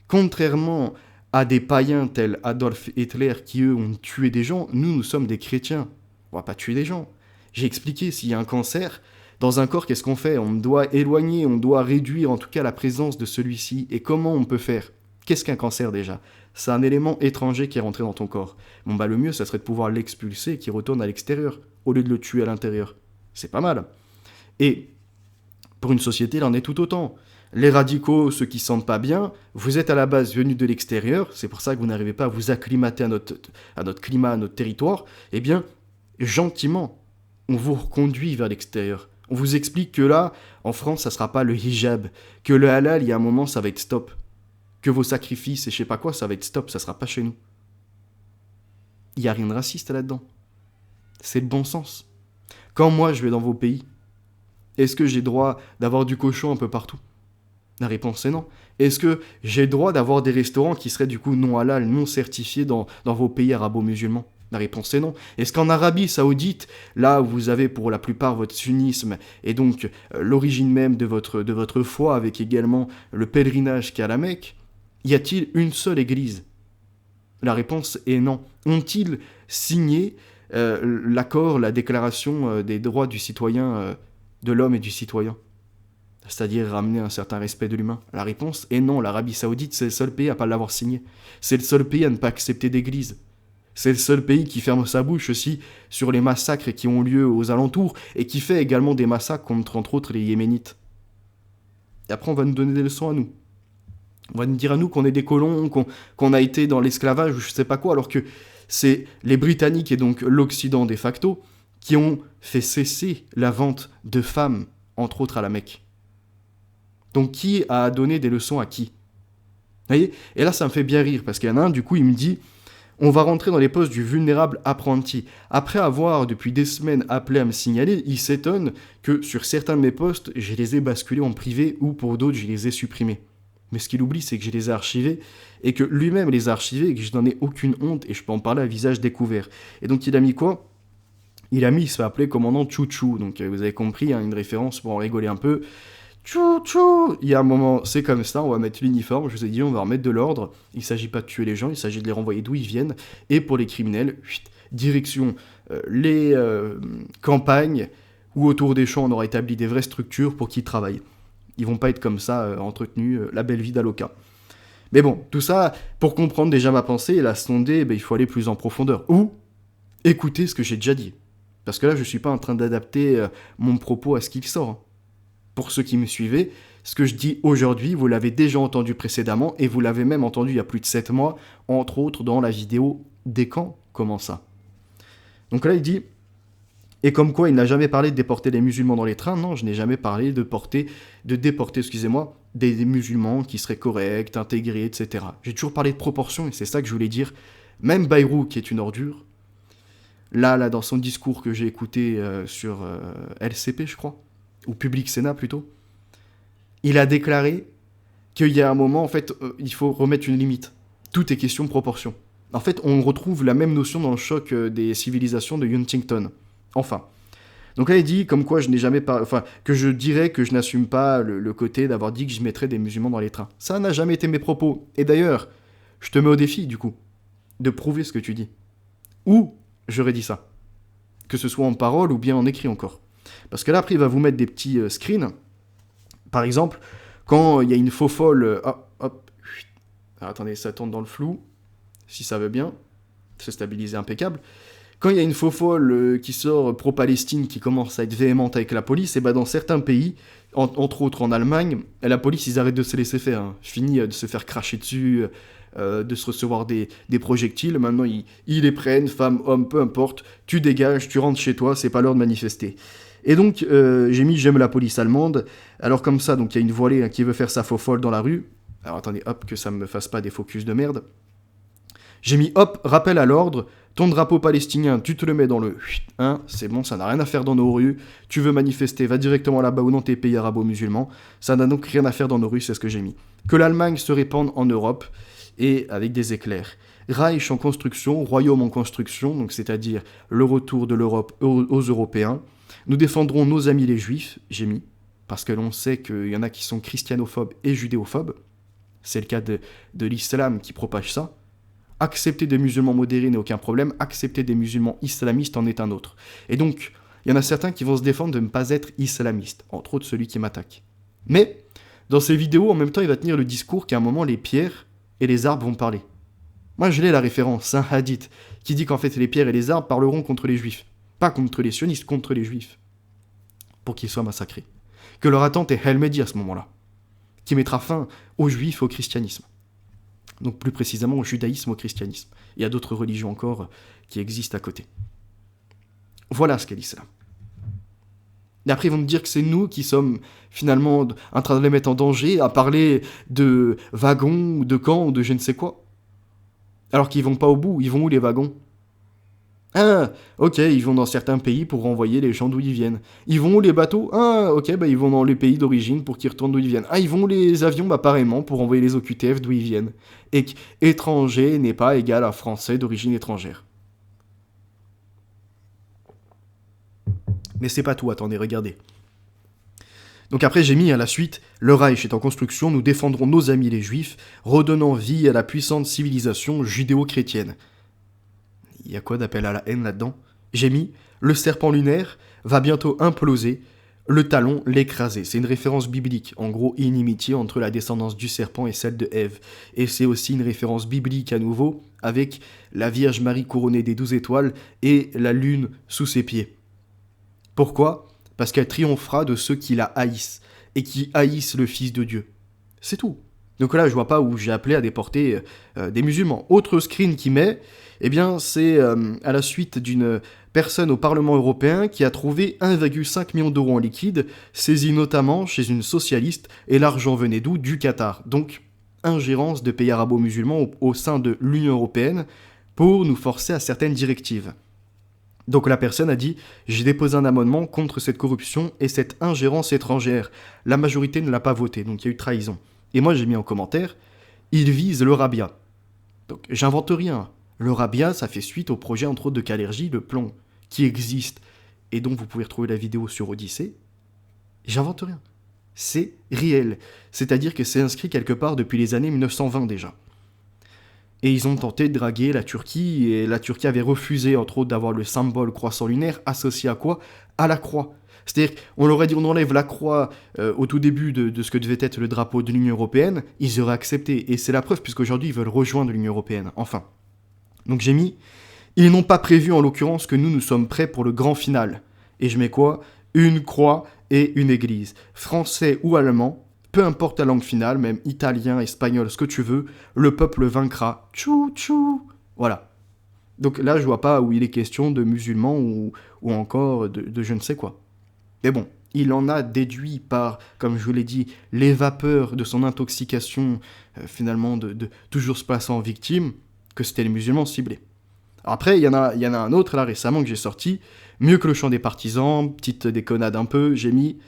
contrairement à des païens tels Adolf Hitler qui eux ont tué des gens, nous sommes des chrétiens. On va pas tuer des gens. J'ai expliqué, s'il y a un cancer, dans un corps, qu'est-ce qu'on fait ? On doit éloigner, on doit réduire en tout cas la présence de celui-ci. Et comment on peut faire ? Qu'est-ce qu'un cancer déjà ? C'est un élément étranger qui est rentré dans ton corps. Bon le mieux, ça serait de pouvoir l'expulser et qu'il retourne à l'extérieur, au lieu de le tuer à l'intérieur. C'est pas mal. Et pour une société, il en est tout autant. Les radicaux, ceux qui ne sentent pas bien, vous êtes à la base venus de l'extérieur, c'est pour ça que vous n'arrivez pas à vous acclimater à notre climat, à notre territoire, eh bien, gentiment, on vous reconduit vers l'extérieur. On vous explique que là, en France, ça ne sera pas le hijab, que le halal, il y a un moment, ça va être stop. Que vos sacrifices et je sais pas quoi, ça va être stop, ça sera pas chez nous. Il n'y a rien de raciste là-dedans. C'est le bon sens. Quand moi je vais dans vos pays, est-ce que j'ai droit d'avoir du cochon un peu partout ? La réponse est non. Est-ce que j'ai le droit d'avoir des restaurants qui seraient du coup non halal, non certifiés dans vos pays arabo-musulmans ? La réponse est non. Est-ce qu'en Arabie Saoudite, là où vous avez pour la plupart votre sunnisme et donc l'origine même de votre foi avec également le pèlerinage qui est à la Mecque, y a-t-il une seule église ? La réponse est non. Ont-ils signé l'accord, la déclaration des droits du citoyen, de l'homme et du citoyen ? C'est-à-dire ramener un certain respect de l'humain. La réponse est non. L'Arabie Saoudite, c'est le seul pays à ne pas l'avoir signé. C'est le seul pays à ne pas accepter d'église. C'est le seul pays qui ferme sa bouche aussi sur les massacres qui ont lieu aux alentours et qui fait également des massacres contre, entre autres, les Yéménites. Et après, on va nous donner des leçons à nous. On va nous dire à nous qu'on est des colons, qu'on a été dans l'esclavage ou je sais pas quoi, alors que c'est les Britanniques et donc l'Occident de facto qui ont fait cesser la vente de femmes, entre autres à la Mecque. Donc qui a donné des leçons à qui ? Vous voyez ? Et là ça me fait bien rire parce qu'il y en a un, du coup il me dit on va rentrer dans les postes du vulnérable apprenti. Après avoir depuis des semaines appelé à me signaler, il s'étonne que sur certains de mes postes, je les ai basculés en privé ou pour d'autres je les ai supprimés. Mais ce qu'il oublie, c'est que je les ai archivés et que lui-même les a archivés et que je n'en ai aucune honte et je peux en parler à visage découvert. Et donc il a mis quoi ? Il se fait appeler commandant Chouchou. Donc vous avez compris, une référence pour en rigoler un peu. Chouchou ! Il y a un moment, c'est comme ça, on va mettre l'uniforme, je vous ai dit, on va remettre de l'ordre. Il ne s'agit pas de tuer les gens, il s'agit de les renvoyer d'où ils viennent. Et pour les criminels, direction les campagnes où autour des champs on aura établi des vraies structures pour qu'ils travaillent. Ils vont pas être comme ça, entretenus, la belle vie d'Aloca. Mais bon, tout ça, pour comprendre déjà ma pensée et la sonder, il faut aller plus en profondeur. Ou écouter ce que j'ai déjà dit. Parce que là, je suis pas en train d'adapter mon propos à ce qu'il sort. Pour ceux qui me suivaient, ce que je dis aujourd'hui, vous l'avez déjà entendu précédemment, et vous l'avez même entendu il y a plus de 7 mois, entre autres dans la vidéo « Des camps, comment ça ?» Donc là, il dit... Et comme quoi, il n'a jamais parlé de déporter les musulmans dans les trains. Non, je n'ai jamais parlé de déporter, des musulmans qui seraient corrects, intégrés, etc. J'ai toujours parlé de proportion, et c'est ça que je voulais dire. Même Bayrou, qui est une ordure, là, dans son discours que j'ai écouté sur LCP, je crois, ou Public Sénat plutôt, il a déclaré qu'il y a un moment, en fait, il faut remettre une limite. Tout est question de proportion. En fait, on retrouve la même notion dans le choc des civilisations de Huntington. Enfin. Donc là, il dit comme quoi que je dirais que je n'assume pas le côté d'avoir dit que je mettrais des musulmans dans les trains. Ça n'a jamais été mes propos. Et d'ailleurs, je te mets au défi, du coup, de prouver ce que tu dis. Où j'aurais dit ça. que ce soit en parole ou bien en écrit encore. Parce que là, après, il va vous mettre des petits screens. Par exemple, quand il y a une faux folle... Alors, attendez, ça tourne dans le flou, si ça veut bien. C'est stabilisé, impeccable. Quand il y a une faux folle qui sort pro-Palestine, qui commence à être véhémente avec la police, et dans certains pays, entre autres en Allemagne, la police, ils arrêtent de se laisser faire. Hein. Fini de se faire cracher dessus, de se recevoir des projectiles. Maintenant, ils les prennent, femmes, hommes, peu importe. Tu dégages, tu rentres chez toi, c'est pas l'heure de manifester. Et donc, j'ai mis j'aime la police allemande. Alors comme ça, donc il y a une voilée qui veut faire sa faux folle dans la rue. Alors attendez, hop, que ça me fasse pas des focus de merde. J'ai mis hop, rappel à l'ordre. Ton drapeau palestinien, tu te le mets dans le 1, c'est bon, ça n'a rien à faire dans nos rues. Tu veux manifester, va directement là-bas ou dans tes pays arabo-musulmans. Ça n'a donc rien à faire dans nos rues, c'est ce que j'ai mis. Que l'Allemagne se répande en Europe et avec des éclairs. Reich en construction, royaume en construction, donc c'est-à-dire le retour de l'Europe aux Européens. Nous défendrons nos amis les Juifs, j'ai mis, parce que l'on sait qu'il y en a qui sont christianophobes et judéophobes. C'est le cas de l'islam qui propage ça. Accepter des musulmans modérés n'est aucun problème, accepter des musulmans islamistes en est un autre. Et donc, il y en a certains qui vont se défendre de ne pas être islamistes, entre autres celui qui m'attaque. Mais, dans ces vidéos, en même temps, il va tenir le discours qu'à un moment, les pierres et les arbres vont parler. Moi, je l'ai la référence, c'est un hadith, qui dit qu'en fait, les pierres et les arbres parleront contre les juifs. Pas contre les sionistes, contre les juifs. Pour qu'ils soient massacrés. Que leur attente est Hel Mehdi à ce moment-là. Qui mettra fin aux juifs et au christianisme. Donc plus précisément au judaïsme, au christianisme. Il y a d'autres religions encore qui existent à côté. Voilà ce qu'est l'islam. Et après ils vont me dire que c'est nous qui sommes finalement en train de les mettre en danger, à parler de wagons, ou de camps, ou de je ne sais quoi. Alors qu'ils vont pas au bout, ils vont où les wagons ? Ah, ok, ils vont dans certains pays pour renvoyer les gens d'où ils viennent. Ils vont où les bateaux ? Ah, ok, ils vont dans les pays d'origine pour qu'ils retournent d'où ils viennent. Ah, ils vont où les avions ? Pareillement, pour renvoyer les OQTF d'où ils viennent. Et qu'étranger n'est pas égal à français d'origine étrangère. Mais c'est pas tout, attendez, regardez. Donc après, j'ai mis à la suite, le Reich est en construction, nous défendrons nos amis les Juifs, redonnant vie à la puissante civilisation judéo-chrétienne. Il y a quoi d'appel à la haine là-dedans ? J'ai mis « Le serpent lunaire va bientôt imploser, le talon l'écraser ». C'est une référence biblique, en gros inimitié entre la descendance du serpent et celle de Ève. Et c'est aussi une référence biblique à nouveau, avec la Vierge Marie couronnée des 12 étoiles et la lune sous ses pieds. Pourquoi ? Parce qu'elle triomphera de ceux qui la haïssent, et qui haïssent le Fils de Dieu. C'est tout. Donc là, je vois pas où j'ai appelé à déporter des musulmans. Autre screen qui met, eh bien, c'est à la suite d'une personne au Parlement européen qui a trouvé 1,5 million d'euros en liquide, saisis notamment chez une socialiste, et l'argent venait d'où ? Du Qatar. Donc, ingérence de pays arabo-musulmans au sein de l'Union européenne pour nous forcer à certaines directives. Donc la personne a dit « J'ai déposé un amendement contre cette corruption et cette ingérence étrangère. La majorité ne l'a pas voté, donc il y a eu trahison. » Et moi j'ai mis en commentaire « Il vise le Rabia. » Donc j'invente rien. Le Rabia, ça fait suite au projet entre autres de Kalergi, le plan qui existe et dont vous pouvez retrouver la vidéo sur Odyssée. J'invente rien. C'est réel. C'est-à-dire que c'est inscrit quelque part depuis les années 1920 déjà. Et ils ont tenté de draguer la Turquie, et la Turquie avait refusé, entre autres, d'avoir le symbole croissant lunaire associé à quoi ? À la croix. C'est-à-dire, on leur a dit on enlève la croix au tout début de ce que devait être le drapeau de l'Union européenne, ils auraient accepté. Et c'est la preuve, puisqu'aujourd'hui, ils veulent rejoindre l'Union européenne, enfin. Donc j'ai mis, ils n'ont pas prévu en l'occurrence que nous sommes prêts pour le grand final. Et je mets quoi ? Une croix et une église. Français ou allemand, peu importe la langue finale, même italien, espagnol, ce que tu veux, le peuple vaincra. Tchou, tchou. Voilà. Donc là, je vois pas où il est question de musulmans ou encore de je ne sais quoi. Mais bon, il en a déduit par, comme je vous l'ai dit, les vapeurs de son intoxication, finalement, de toujours se placer en victime, que c'était les musulmans ciblés. Alors après, il y en a un autre, là, récemment, que j'ai sorti, mieux que le chant des partisans, petite déconnade un peu, j'ai mis...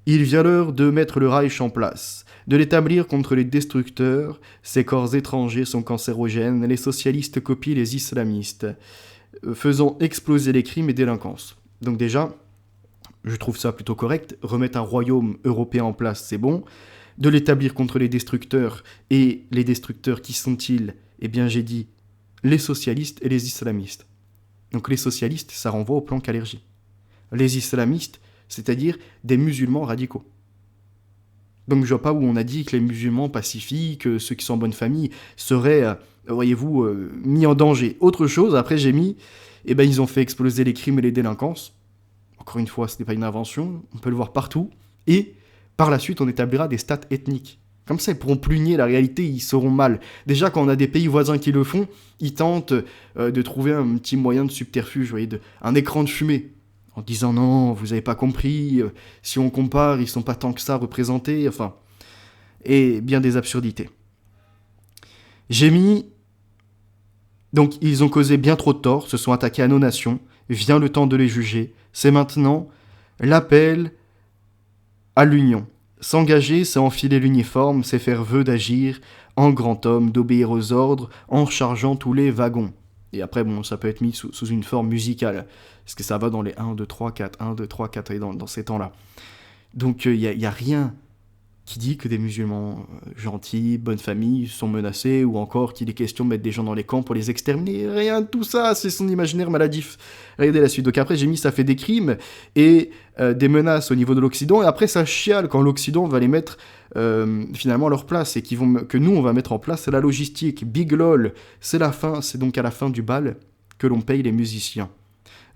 Il vient l'heure de mettre le Reich en place, de l'établir contre les destructeurs. Ces corps étrangers sont cancérogènes, les socialistes copient les islamistes, faisant exploser les crimes et délinquances. Donc déjà, je trouve ça plutôt correct. Remettre un royaume européen en place, c'est bon. De l'établir contre les destructeurs, et les destructeurs qui sont-ils ? Eh bien j'ai dit les socialistes et les islamistes. Donc les socialistes, ça renvoie au plan Kalergi. Les islamistes, c'est-à-dire des musulmans radicaux. Donc je vois pas où on a dit que les musulmans pacifiques, ceux qui sont en bonne famille, seraient, voyez-vous, mis en danger. Autre chose, après j'ai mis, ils ont fait exploser les crimes et les délinquances. Encore une fois, ce n'est pas une invention, on peut le voir partout. Et par la suite, on établira des stats ethniques. Comme ça, ils pourront plus nier la réalité, ils sauront mal. Déjà, quand on a des pays voisins qui le font, ils tentent de trouver un petit moyen de subterfuge, vous voyez, un écran de fumée. En disant non, vous n'avez pas compris, si on compare, ils sont pas tant que ça représentés, enfin, et bien des absurdités. J'ai mis, donc ils ont causé bien trop de tort, se sont attaqués à nos nations, vient le temps de les juger, c'est maintenant l'appel à l'union. S'engager, c'est enfiler l'uniforme, c'est faire vœu d'agir en grand homme, d'obéir aux ordres, en chargeant tous les wagons. Et après, ça peut être mis sous une forme musicale, parce que ça va dans les 1, 2, 3, 4, 1, 2, 3, 4, et dans ces temps-là. Donc, il n'y a rien qui dit que des musulmans gentils, bonne famille, sont menacés, ou encore qu'il est question de mettre des gens dans les camps pour les exterminer. Rien de tout ça, c'est son imaginaire maladif. Regardez la suite. Donc après, j'ai mis ça fait des crimes et des menaces au niveau de l'Occident, et après ça chiale quand l'Occident va les mettre finalement à leur place, et que nous on va mettre en place, c'est la logistique. Big lol, c'est la fin, c'est donc à la fin du bal que l'on paye les musiciens.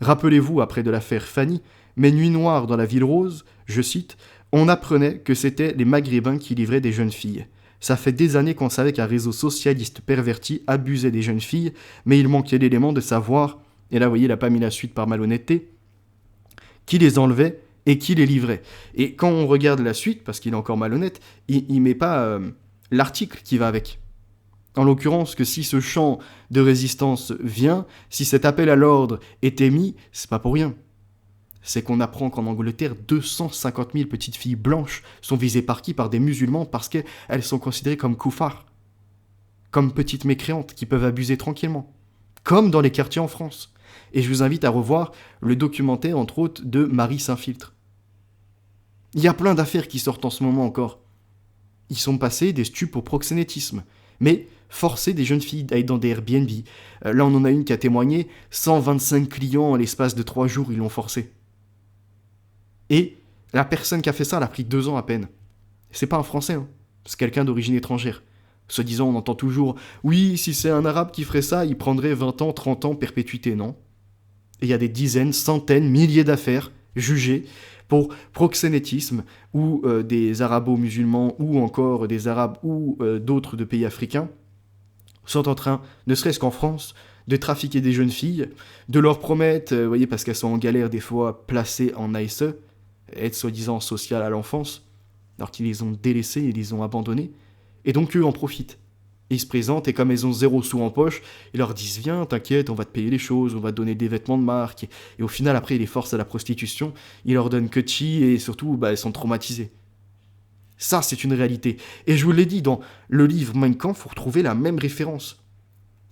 Rappelez-vous, après de l'affaire Fanny, mes nuits noires dans la ville rose, je cite, on apprenait que c'était les Maghrébins qui livraient des jeunes filles. Ça fait des années qu'on savait qu'un réseau socialiste perverti abusait des jeunes filles, mais il manquait l'élément de savoir, et là vous voyez, il n'a pas mis la suite par malhonnêteté, qui les enlevait et qui les livrait. Et quand on regarde la suite, parce qu'il est encore malhonnête, il met pas l'article qui va avec. En l'occurrence, que si ce chant de résistance vient, si cet appel à l'ordre est émis, c'est pas pour rien. C'est qu'on apprend qu'en Angleterre, 250 000 petites filles blanches sont visées par qui ? Par des musulmans, parce qu'elles sont considérées comme koufars, comme petites mécréantes qui peuvent abuser tranquillement, comme dans les quartiers en France. Et je vous invite à revoir le documentaire, entre autres, de Marie Saint-Filtre. Il y a plein d'affaires qui sortent en ce moment encore. Ils sont passés des stupes au proxénétisme, mais forcer des jeunes filles à être dans des Airbnb. Là, on en a une qui a témoigné, 125 clients en l'espace de 3 jours, ils l'ont forcé. Et la personne qui a fait ça, elle a pris 2 ans à peine. C'est pas un Français, c'est quelqu'un d'origine étrangère. Se disant, on entend toujours, oui, si c'est un Arabe qui ferait ça, il prendrait 20 ans, 30 ans, perpétuité, non. Et il y a des dizaines, centaines, milliers d'affaires jugées pour proxénétisme, ou des arabo-musulmans, ou encore des arabes, ou d'autres de pays africains, sont en train, ne serait-ce qu'en France, de trafiquer des jeunes filles, de leur promettre, vous voyez, parce qu'elles sont en galère des fois, placées en ASE, aide soi-disant sociale à l'enfance, alors qu'ils les ont délaissés, ils les ont abandonnés, et donc eux en profitent. Ils se présentent, et comme elles ont 0 sous en poche, ils leur disent « Viens, t'inquiète, on va te payer les choses, on va te donner des vêtements de marque. » Et au final, après, ils les forcent à la prostitution, ils leur donnent que chi, et surtout, elles sont traumatisées. Ça, c'est une réalité. Et je vous l'ai dit, dans le livre Mein Kampf, vous retrouvez la même référence.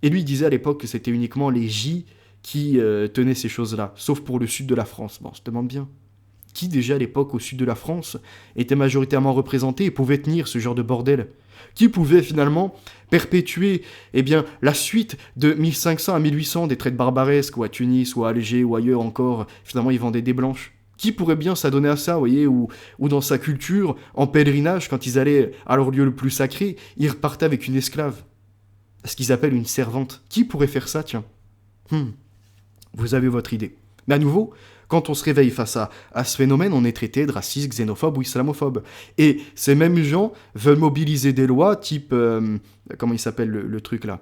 Et lui, il disait à l'époque que c'était uniquement les J qui tenaient ces choses-là, sauf pour le sud de la France. Bon, on se demande bien. Qui, déjà à l'époque, au sud de la France, était majoritairement représenté et pouvait tenir ce genre de bordel ? Qui pouvait finalement perpétuer la suite de 1500 à 1800 des traites barbaresques, ou à Tunis, ou à Alger, ou ailleurs encore, finalement ils vendaient des blanches. Qui pourrait bien s'adonner à ça, vous voyez, ou dans sa culture, en pèlerinage, quand ils allaient à leur lieu le plus sacré, ils repartaient avec une esclave. Ce qu'ils appellent une servante. Qui pourrait faire ça, tiens ? Vous avez votre idée. Mais à nouveau, quand on se réveille face à ce phénomène, on est traité de raciste, xénophobe ou islamophobe. Et ces mêmes gens veulent mobiliser des lois type... comment il s'appelle le truc là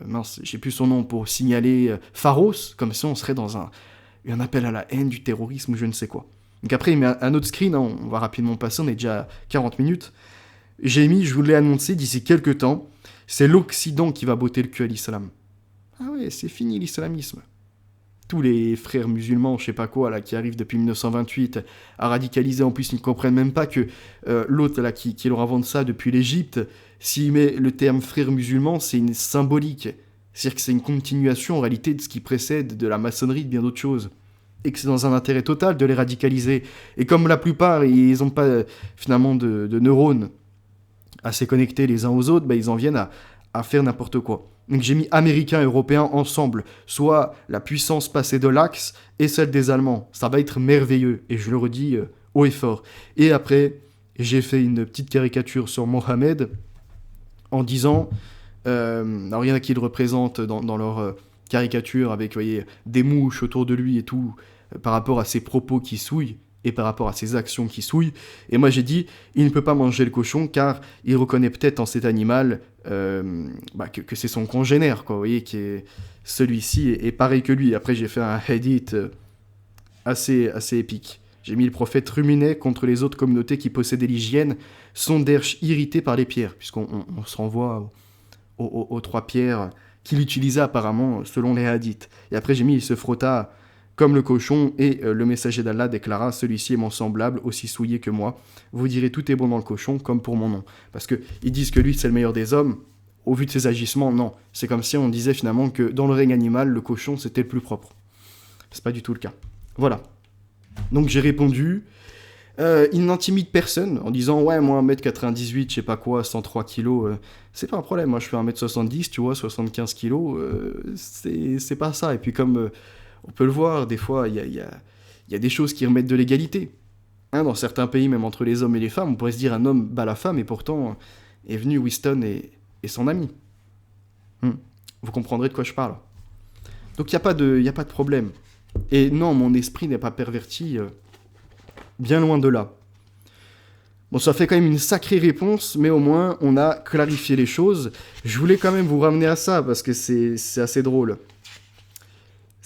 mince, j'ai plus son nom, pour signaler Pharos, comme si on serait dans un appel à la haine, du terrorisme ou je ne sais quoi. Donc après, il met un autre screen, on va rapidement passer, on est déjà à 40 minutes. J'ai mis, je vous l'ai annoncé, d'ici quelques temps, c'est l'Occident qui va botter le cul à l'islam. Ah ouais, c'est fini l'islamisme. Tous les frères musulmans, je sais pas quoi, là, qui arrivent depuis 1928 à radicaliser, en plus ils ne comprennent même pas que l'autre là qui leur invente ça depuis l'Égypte, s'il met le terme frère musulman, c'est une symbolique. C'est-à-dire que c'est une continuation en réalité de ce qui précède, de la maçonnerie, de bien d'autres choses. Et que c'est dans un intérêt total de les radicaliser. Et comme la plupart, ils n'ont pas finalement de neurones assez connectés les uns aux autres, ils en viennent à faire n'importe quoi. Donc j'ai mis Américains et Européens ensemble, soit la puissance passée de l'Axe et celle des Allemands. Ça va être merveilleux, et je le redis haut et fort. Et après, j'ai fait une petite caricature sur Mohamed en disant, alors il y en a qui le représentent dans leur caricature avec, vous voyez, des mouches autour de lui et tout, par rapport à ses propos qui souillent et par rapport à ses actions qui souillent. Et moi j'ai dit, il ne peut pas manger le cochon car il reconnaît peut-être en cet animal que c'est son congénère, quoi, vous voyez, qui est celui-ci est pareil que lui. Après j'ai fait un hadith assez épique. J'ai mis le prophète ruminait contre les autres communautés qui possédaient l'hygiène, son derche irrité par les pierres, puisqu'on se renvoie aux trois pierres qu'il utilisait apparemment selon les hadiths. Et après j'ai mis il se frotta comme le cochon, et le messager d'Allah déclara « Celui-ci est mon semblable, aussi souillé que moi. Vous direz tout est bon dans le cochon, comme pour mon nom. » Parce qu'ils disent que lui, c'est le meilleur des hommes. Au vu de ses agissements, non. C'est comme si on disait finalement que dans le règne animal, le cochon, c'était le plus propre. C'est pas du tout le cas. Voilà. Donc j'ai répondu. Il n'intimide personne en disant « Ouais, moi, 1m98, je sais pas quoi, 103 kilos, c'est pas un problème. Moi, je fais 1m70, tu vois, 75 kilos, c'est pas ça. » Et puis comme... on peut le voir, des fois, il y a des choses qui remettent de l'égalité. Dans certains pays, même entre les hommes et les femmes, on pourrait se dire un homme bat la femme, et pourtant est venu Winston et son ami. Vous comprendrez de quoi je parle. Donc il n'y a pas de problème. Et non, mon esprit n'est pas perverti, bien loin de là. Bon, ça fait quand même une sacrée réponse, mais au moins, on a clarifié les choses. Je voulais quand même vous ramener à ça, parce que c'est assez drôle.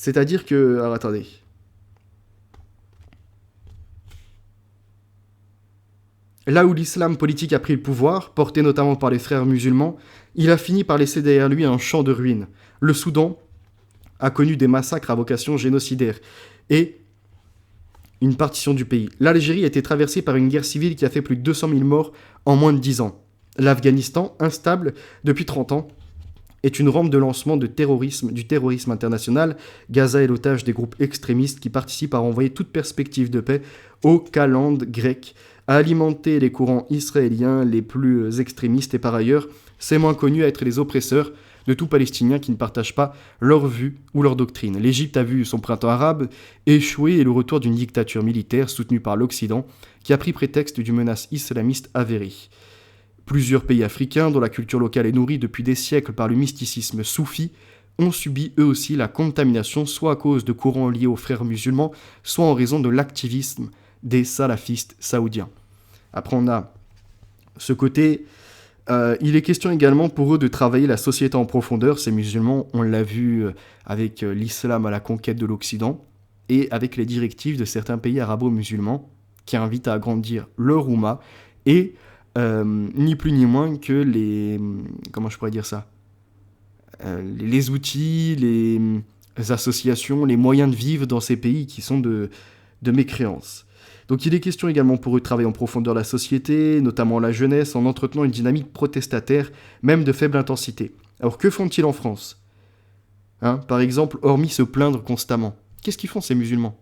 C'est-à-dire que... Alors, attendez. Là où l'islam politique a pris le pouvoir, porté notamment par les frères musulmans, il a fini par laisser derrière lui un champ de ruines. Le Soudan a connu des massacres à vocation génocidaire et une partition du pays. L'Algérie a été traversée par une guerre civile qui a fait plus de 200 000 morts en moins de 10 ans. L'Afghanistan, instable depuis 30 ans, est une rampe de lancement du terrorisme international. Gaza est l'otage des groupes extrémistes qui participent à renvoyer toute perspective de paix aux calendes grecques, à alimenter les courants israéliens les plus extrémistes et par ailleurs, c'est moins connu à être les oppresseurs de tout Palestinien qui ne partage pas leur vue ou leur doctrine. L'Égypte a vu son printemps arabe échouer et le retour d'une dictature militaire soutenue par l'Occident qui a pris prétexte d'une menace islamiste avérée. Plusieurs pays africains, dont la culture locale est nourrie depuis des siècles par le mysticisme soufi, ont subi eux aussi la contamination soit à cause de courants liés aux frères musulmans, soit en raison de l'activisme des salafistes saoudiens. Après on a ce côté, il est question également pour eux de travailler la société en profondeur. Ces musulmans, on l'a vu avec l'islam à la conquête de l'Occident et avec les directives de certains pays arabo-musulmans qui invitent à agrandir leur oumma et ni plus ni moins que les... Comment je pourrais dire ça les outils, les associations, les moyens de vivre dans ces pays qui sont de mécréance. Donc il est question également pour eux de travailler en profondeur la société, notamment la jeunesse, en entretenant une dynamique protestataire, même de faible intensité. Alors que font-ils en France ? Par exemple, hormis se plaindre constamment. Qu'est-ce qu'ils font ces musulmans ?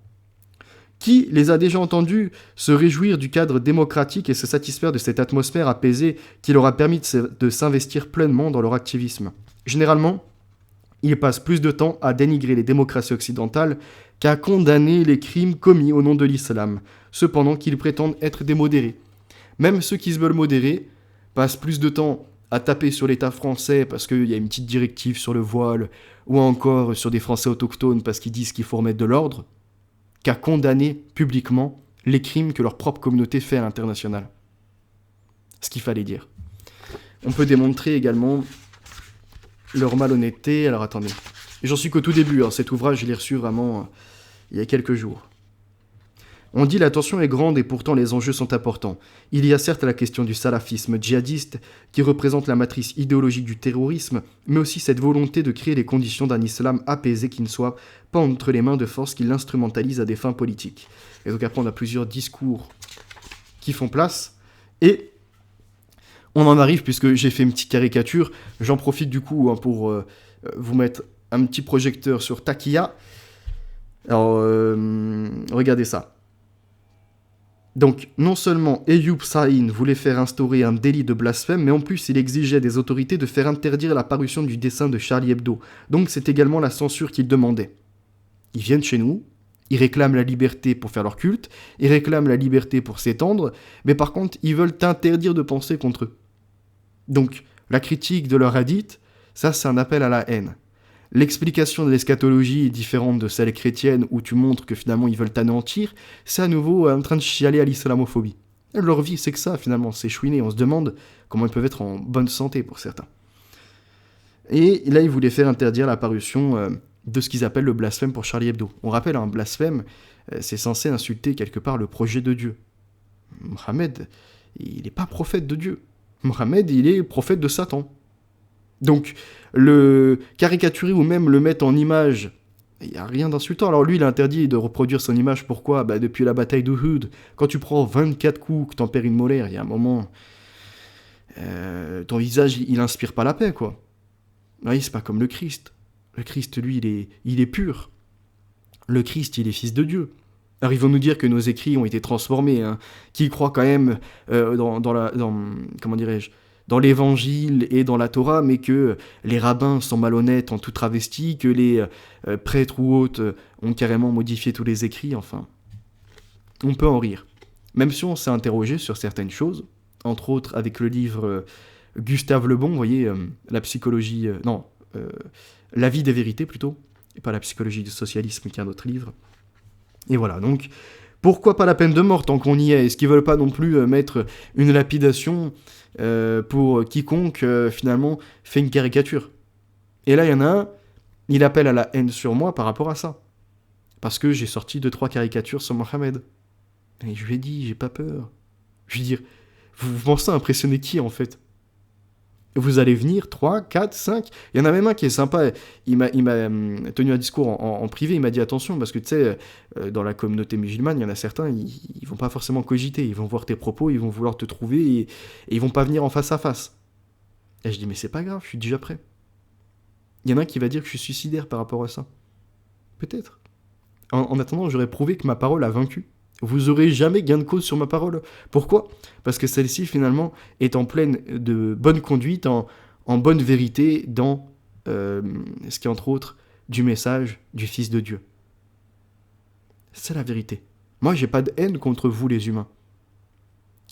Qui les a déjà entendus se réjouir du cadre démocratique et se satisfaire de cette atmosphère apaisée qui leur a permis de s'investir pleinement dans leur activisme ? Généralement, ils passent plus de temps à dénigrer les démocraties occidentales qu'à condamner les crimes commis au nom de l'islam, cependant qu'ils prétendent être des modérés. Même ceux qui se veulent modérés passent plus de temps à taper sur l'État français parce qu'il y a une petite directive sur le voile, ou encore sur des Français autochtones parce qu'ils disent qu'il faut remettre de l'ordre, qu'à condamner publiquement les crimes que leur propre communauté fait à l'international. Ce qu'il fallait dire. On peut démontrer également leur malhonnêteté. Alors attendez, j'en suis qu'au tout début, cet ouvrage je l'ai reçu vraiment il y a quelques jours. On dit la tension est grande et pourtant les enjeux sont importants. Il y a certes la question du salafisme djihadiste qui représente la matrice idéologique du terrorisme, mais aussi cette volonté de créer les conditions d'un islam apaisé qui ne soit pas entre les mains de forces qui l'instrumentalisent à des fins politiques. Et donc après on a plusieurs discours qui font place et on en arrive, puisque j'ai fait une petite caricature, j'en profite du coup pour vous mettre un petit projecteur sur Taqiya. Alors regardez ça. Donc, non seulement Eyüp Sahin voulait faire instaurer un délit de blasphème, mais en plus il exigeait des autorités de faire interdire la parution du dessin de Charlie Hebdo. Donc c'est également la censure qu'il demandait. Ils viennent chez nous, ils réclament la liberté pour faire leur culte, ils réclament la liberté pour s'étendre, mais par contre ils veulent t'interdire de penser contre eux. Donc, la critique de leur hadith, ça c'est un appel à la haine. L'explication de l'eschatologie est différente de celle chrétienne où tu montres que finalement ils veulent t'anéantir, c'est à nouveau en train de chialer à l'islamophobie. Leur vie c'est que ça finalement, c'est chouiné, on se demande comment ils peuvent être en bonne santé pour certains. Et là ils voulaient faire interdire la parution de ce qu'ils appellent le blasphème pour Charlie Hebdo. On rappelle, un blasphème, c'est censé insulter quelque part le projet de Dieu. Mohammed, il n'est pas prophète de Dieu. Mohammed, il est prophète de Satan. Donc, le caricaturer ou même le mettre en image, il n'y a rien d'insultant. Alors lui, il a interdit de reproduire son image. Pourquoi ? Depuis la bataille d'Uhud, quand tu prends 24 coups, que t'en perds une molaire, il y a un moment... ton visage, il inspire pas la paix, quoi. Oui, c'est pas comme le Christ. Le Christ, lui, il est pur. Le Christ, il est fils de Dieu. Alors ils vont nous dire que nos écrits ont été transformés, hein, qu'ils croient quand même dans l'évangile et dans la Torah, mais que les rabbins sont malhonnêtes, en tout travesti, que les prêtres ou autres ont carrément modifié tous les écrits, enfin. On peut en rire. Même si on s'est interrogé sur certaines choses, entre autres avec le livre Gustave Le Bon, vous voyez, la psychologie... La vie des vérités plutôt, et pas la psychologie du socialisme qui est un autre livre. Et voilà, donc, pourquoi pas la peine de mort tant qu'on y est ? Est-ce qu'ils veulent pas non plus mettre une lapidation pour quiconque, finalement, fait une caricature ? Et là, il y en a un, il appelle à la haine sur moi par rapport à ça. Parce que j'ai sorti 2-3 caricatures sur Mohamed. Et je lui ai dit, j'ai pas peur. Je veux dire, vous pensez impressionner qui, en fait ? Vous allez venir, 3, 4, 5. Il y en a même un qui est sympa. Il m'a tenu un discours en privé. Il m'a dit attention, parce que tu sais, dans la communauté musulmane, il y en a certains, ils vont pas forcément cogiter. Ils vont voir tes propos, ils vont vouloir te trouver et ils vont pas venir en face à face. Et je dis, mais c'est pas grave, je suis déjà prêt. Il y en a un qui va dire que je suis suicidaire par rapport à ça. Peut-être. En attendant, j'aurais prouvé que ma parole a vaincu. Vous aurez jamais gain de cause sur ma parole. Pourquoi ? Parce que celle-ci, finalement, est en pleine de bonne conduite, en bonne vérité, dans ce qui est, entre autres, du message du Fils de Dieu. C'est la vérité. Moi, j'ai pas de haine contre vous, les humains.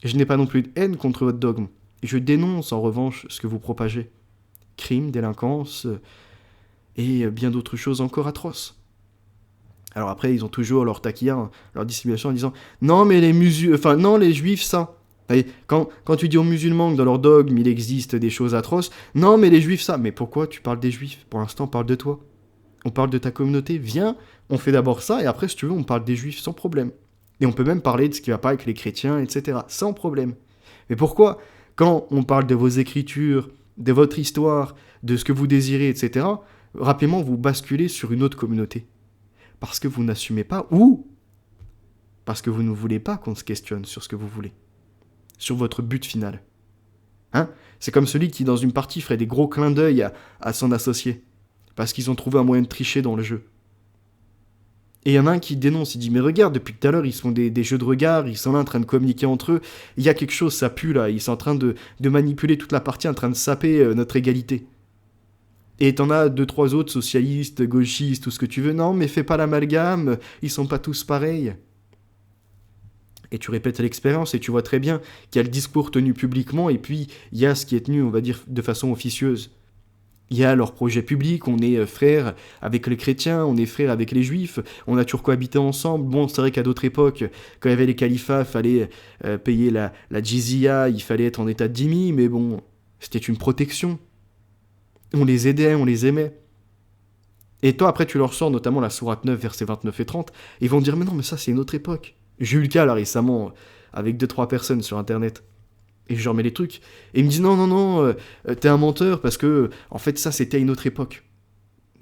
Je n'ai pas non plus de haine contre votre dogme. Je dénonce, en revanche, ce que vous propagez. Crimes, délinquance, et bien d'autres choses encore atroces. Alors après, ils ont toujours leur taquilla, leur dissimulation en disant « Non, mais les juifs, ça !» Quand tu dis aux musulmans que dans leur dogme, il existe des choses atroces, « Non, mais les juifs, ça !» Mais pourquoi tu parles des juifs ? Pour l'instant, on parle de toi. On parle de ta communauté. Viens, on fait d'abord ça, et après, si tu veux, on parle des juifs sans problème. Et on peut même parler de ce qui va pas avec les chrétiens, etc. Sans problème. Mais pourquoi, quand on parle de vos écritures, de votre histoire, de ce que vous désirez, etc., rapidement, vous basculez sur une autre communauté ? Parce que vous n'assumez pas, ou parce que vous ne voulez pas qu'on se questionne sur ce que vous voulez, sur votre but final. Hein ? C'est comme celui qui, dans une partie, ferait des gros clins d'œil à son associé, parce qu'ils ont trouvé un moyen de tricher dans le jeu. Et il y en a un qui dénonce, il dit « Mais regarde, depuis tout à l'heure, ils font des jeux de regard, ils sont là en train de communiquer entre eux, il y a quelque chose, ça pue là, ils sont en train de manipuler toute la partie, en train de saper notre égalité. » Et t'en as 2-3 autres, socialistes, gauchistes, tout ce que tu veux. Non, mais fais pas l'amalgame, ils sont pas tous pareils. Et tu répètes l'expérience et tu vois très bien qu'il y a le discours tenu publiquement et puis il y a ce qui est tenu, on va dire, de façon officieuse. Il y a leur projet public, on est frères avec les chrétiens, on est frères avec les juifs, on a toujours cohabité ensemble. Bon, c'est vrai qu'à d'autres époques, quand il y avait les califats, il fallait payer la jizya, il fallait être en état de dhimmi, mais bon, c'était une protection. On les aidait, on les aimait. Et toi, après, tu leur sors notamment la sourate 9, versets 29 et 30, et ils vont dire « Mais non, mais ça, c'est une autre époque. » J'ai eu le cas, là, récemment, avec 2-3 personnes sur Internet. Et je leur mets les trucs. Et ils me disent « Non, t'es un menteur, parce que, en fait, ça, c'était à une autre époque. »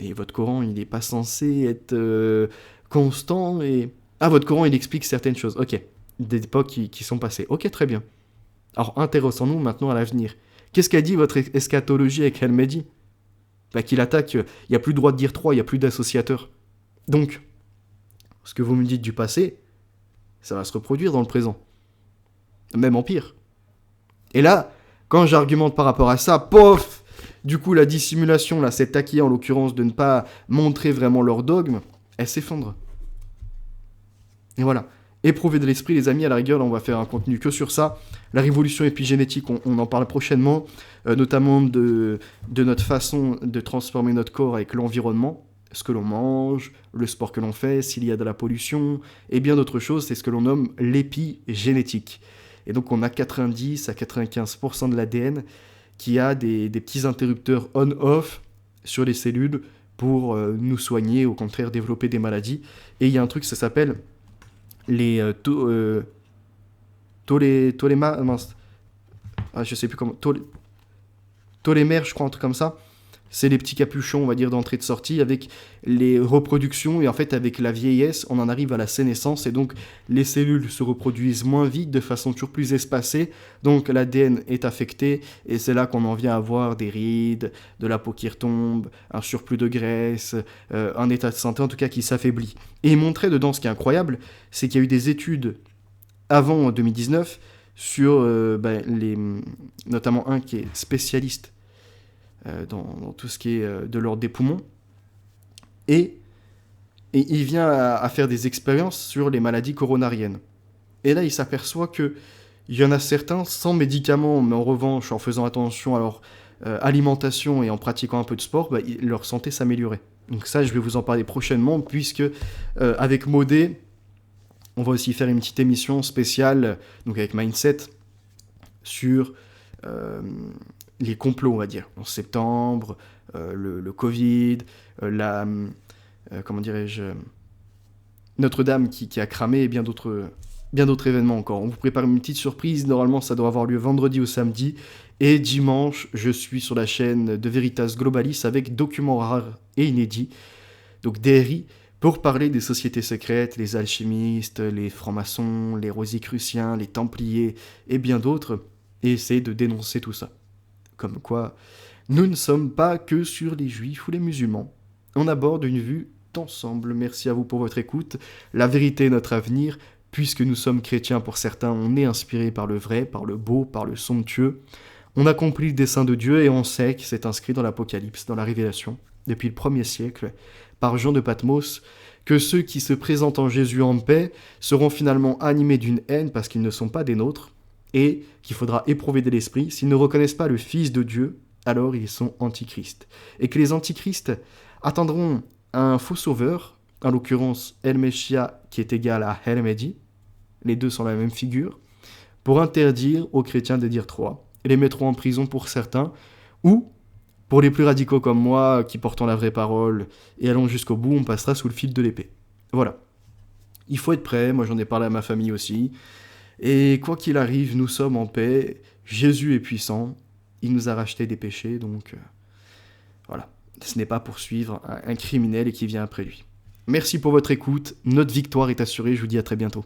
Et votre Coran, il n'est pas censé être constant, et... Ah, votre Coran, il explique certaines choses. Ok, des époques qui sont passées. Ok, très bien. Alors, intéressons-nous maintenant à l'avenir. Qu'est-ce qu'a dit votre eschatologie avec Al-Mahdi ? Qu'il attaque, il n'y a plus le droit de dire 3, il n'y a plus d'associateurs. Donc, ce que vous me dites du passé, ça va se reproduire dans le présent. même empire. Et là, quand j'argumente par rapport à ça, pof, du coup la dissimulation, là, cette acquis en l'occurrence de ne pas montrer vraiment leur dogme, elle s'effondre. Et voilà. Éprouver de l'esprit, les amis, à la rigueur, là, on va faire un contenu que sur ça. La révolution épigénétique, on en parle prochainement, notamment de notre façon de transformer notre corps avec l'environnement, ce que l'on mange, le sport que l'on fait, s'il y a de la pollution, et bien d'autres choses, c'est ce que l'on nomme l'épigénétique. Et donc on a 90 à 95% de l'ADN qui a des petits interrupteurs on-off sur les cellules pour nous soigner, au contraire développer des maladies. Et il y a un truc, ça s'appelle les mince, je sais plus comment, tolémères, je crois, un truc comme ça. C'est les petits capuchons, on va dire, d'entrée de sortie, avec les reproductions, et en fait, avec la vieillesse, on en arrive à la sénescence, et donc les cellules se reproduisent moins vite, de façon toujours plus espacée, donc l'ADN est affecté, et c'est là qu'on en vient à avoir des rides, de la peau qui retombe, un surplus de graisse, un état de santé, en tout cas, qui s'affaiblit. Et il montrait dedans, ce qui est incroyable, c'est qu'il y a eu des études avant 2019 sur, notamment un qui est spécialiste dans tout ce qui est de l'ordre des poumons. Et il vient à faire des expériences sur les maladies coronariennes. Et là, il s'aperçoit qu'il y en a certains sans médicaments, mais en revanche, en faisant attention à leur alimentation et en pratiquant un peu de sport, leur santé s'améliorait. Donc ça, je vais vous en parler prochainement, puisque avec Modé, on va aussi faire une petite émission spéciale, donc avec Mindset, sur les complots, on va dire. En septembre, le Covid, comment dirais-je, Notre-Dame qui a cramé et bien d'autres événements encore. On vous prépare une petite surprise. Normalement, ça doit avoir lieu vendredi ou samedi. Et dimanche, je suis sur la chaîne de Veritas Globalis avec documents rares et inédits, donc DRI, pour parler des sociétés secrètes, les alchimistes, les francs-maçons, les rosicruciens, les templiers et bien d'autres, et essayer de dénoncer tout ça. Comme quoi, nous ne sommes pas que sur les juifs ou les musulmans. On aborde une vue d'ensemble. Merci à vous pour votre écoute. La vérité est notre avenir. Puisque nous sommes chrétiens pour certains, on est inspiré par le vrai, par le beau, par le somptueux. On a compris le dessein de Dieu et on sait que c'est inscrit dans l'Apocalypse, dans la Révélation, depuis le 1er siècle, par Jean de Patmos, que ceux qui se présentent en Jésus en paix seront finalement animés d'une haine parce qu'ils ne sont pas des nôtres, et qu'il faudra éprouver de l'esprit. S'ils ne reconnaissent pas le Fils de Dieu, alors ils sont antichrists. Et que les antichrists attendront un faux sauveur, en l'occurrence El Meshia qui est égal à El Mehdi, les deux sont la même figure, pour interdire aux chrétiens de dire trois, et les mettront en prison pour certains, ou, pour les plus radicaux comme moi, qui portons la vraie parole et allons jusqu'au bout, on passera sous le fil de l'épée. Voilà. Il faut être prêt, moi j'en ai parlé à ma famille aussi, et quoi qu'il arrive, nous sommes en paix, Jésus est puissant, il nous a racheté des péchés, donc voilà. Ce n'est pas pour suivre un criminel et qui vient après lui. Merci pour votre écoute, notre victoire est assurée, je vous dis à très bientôt.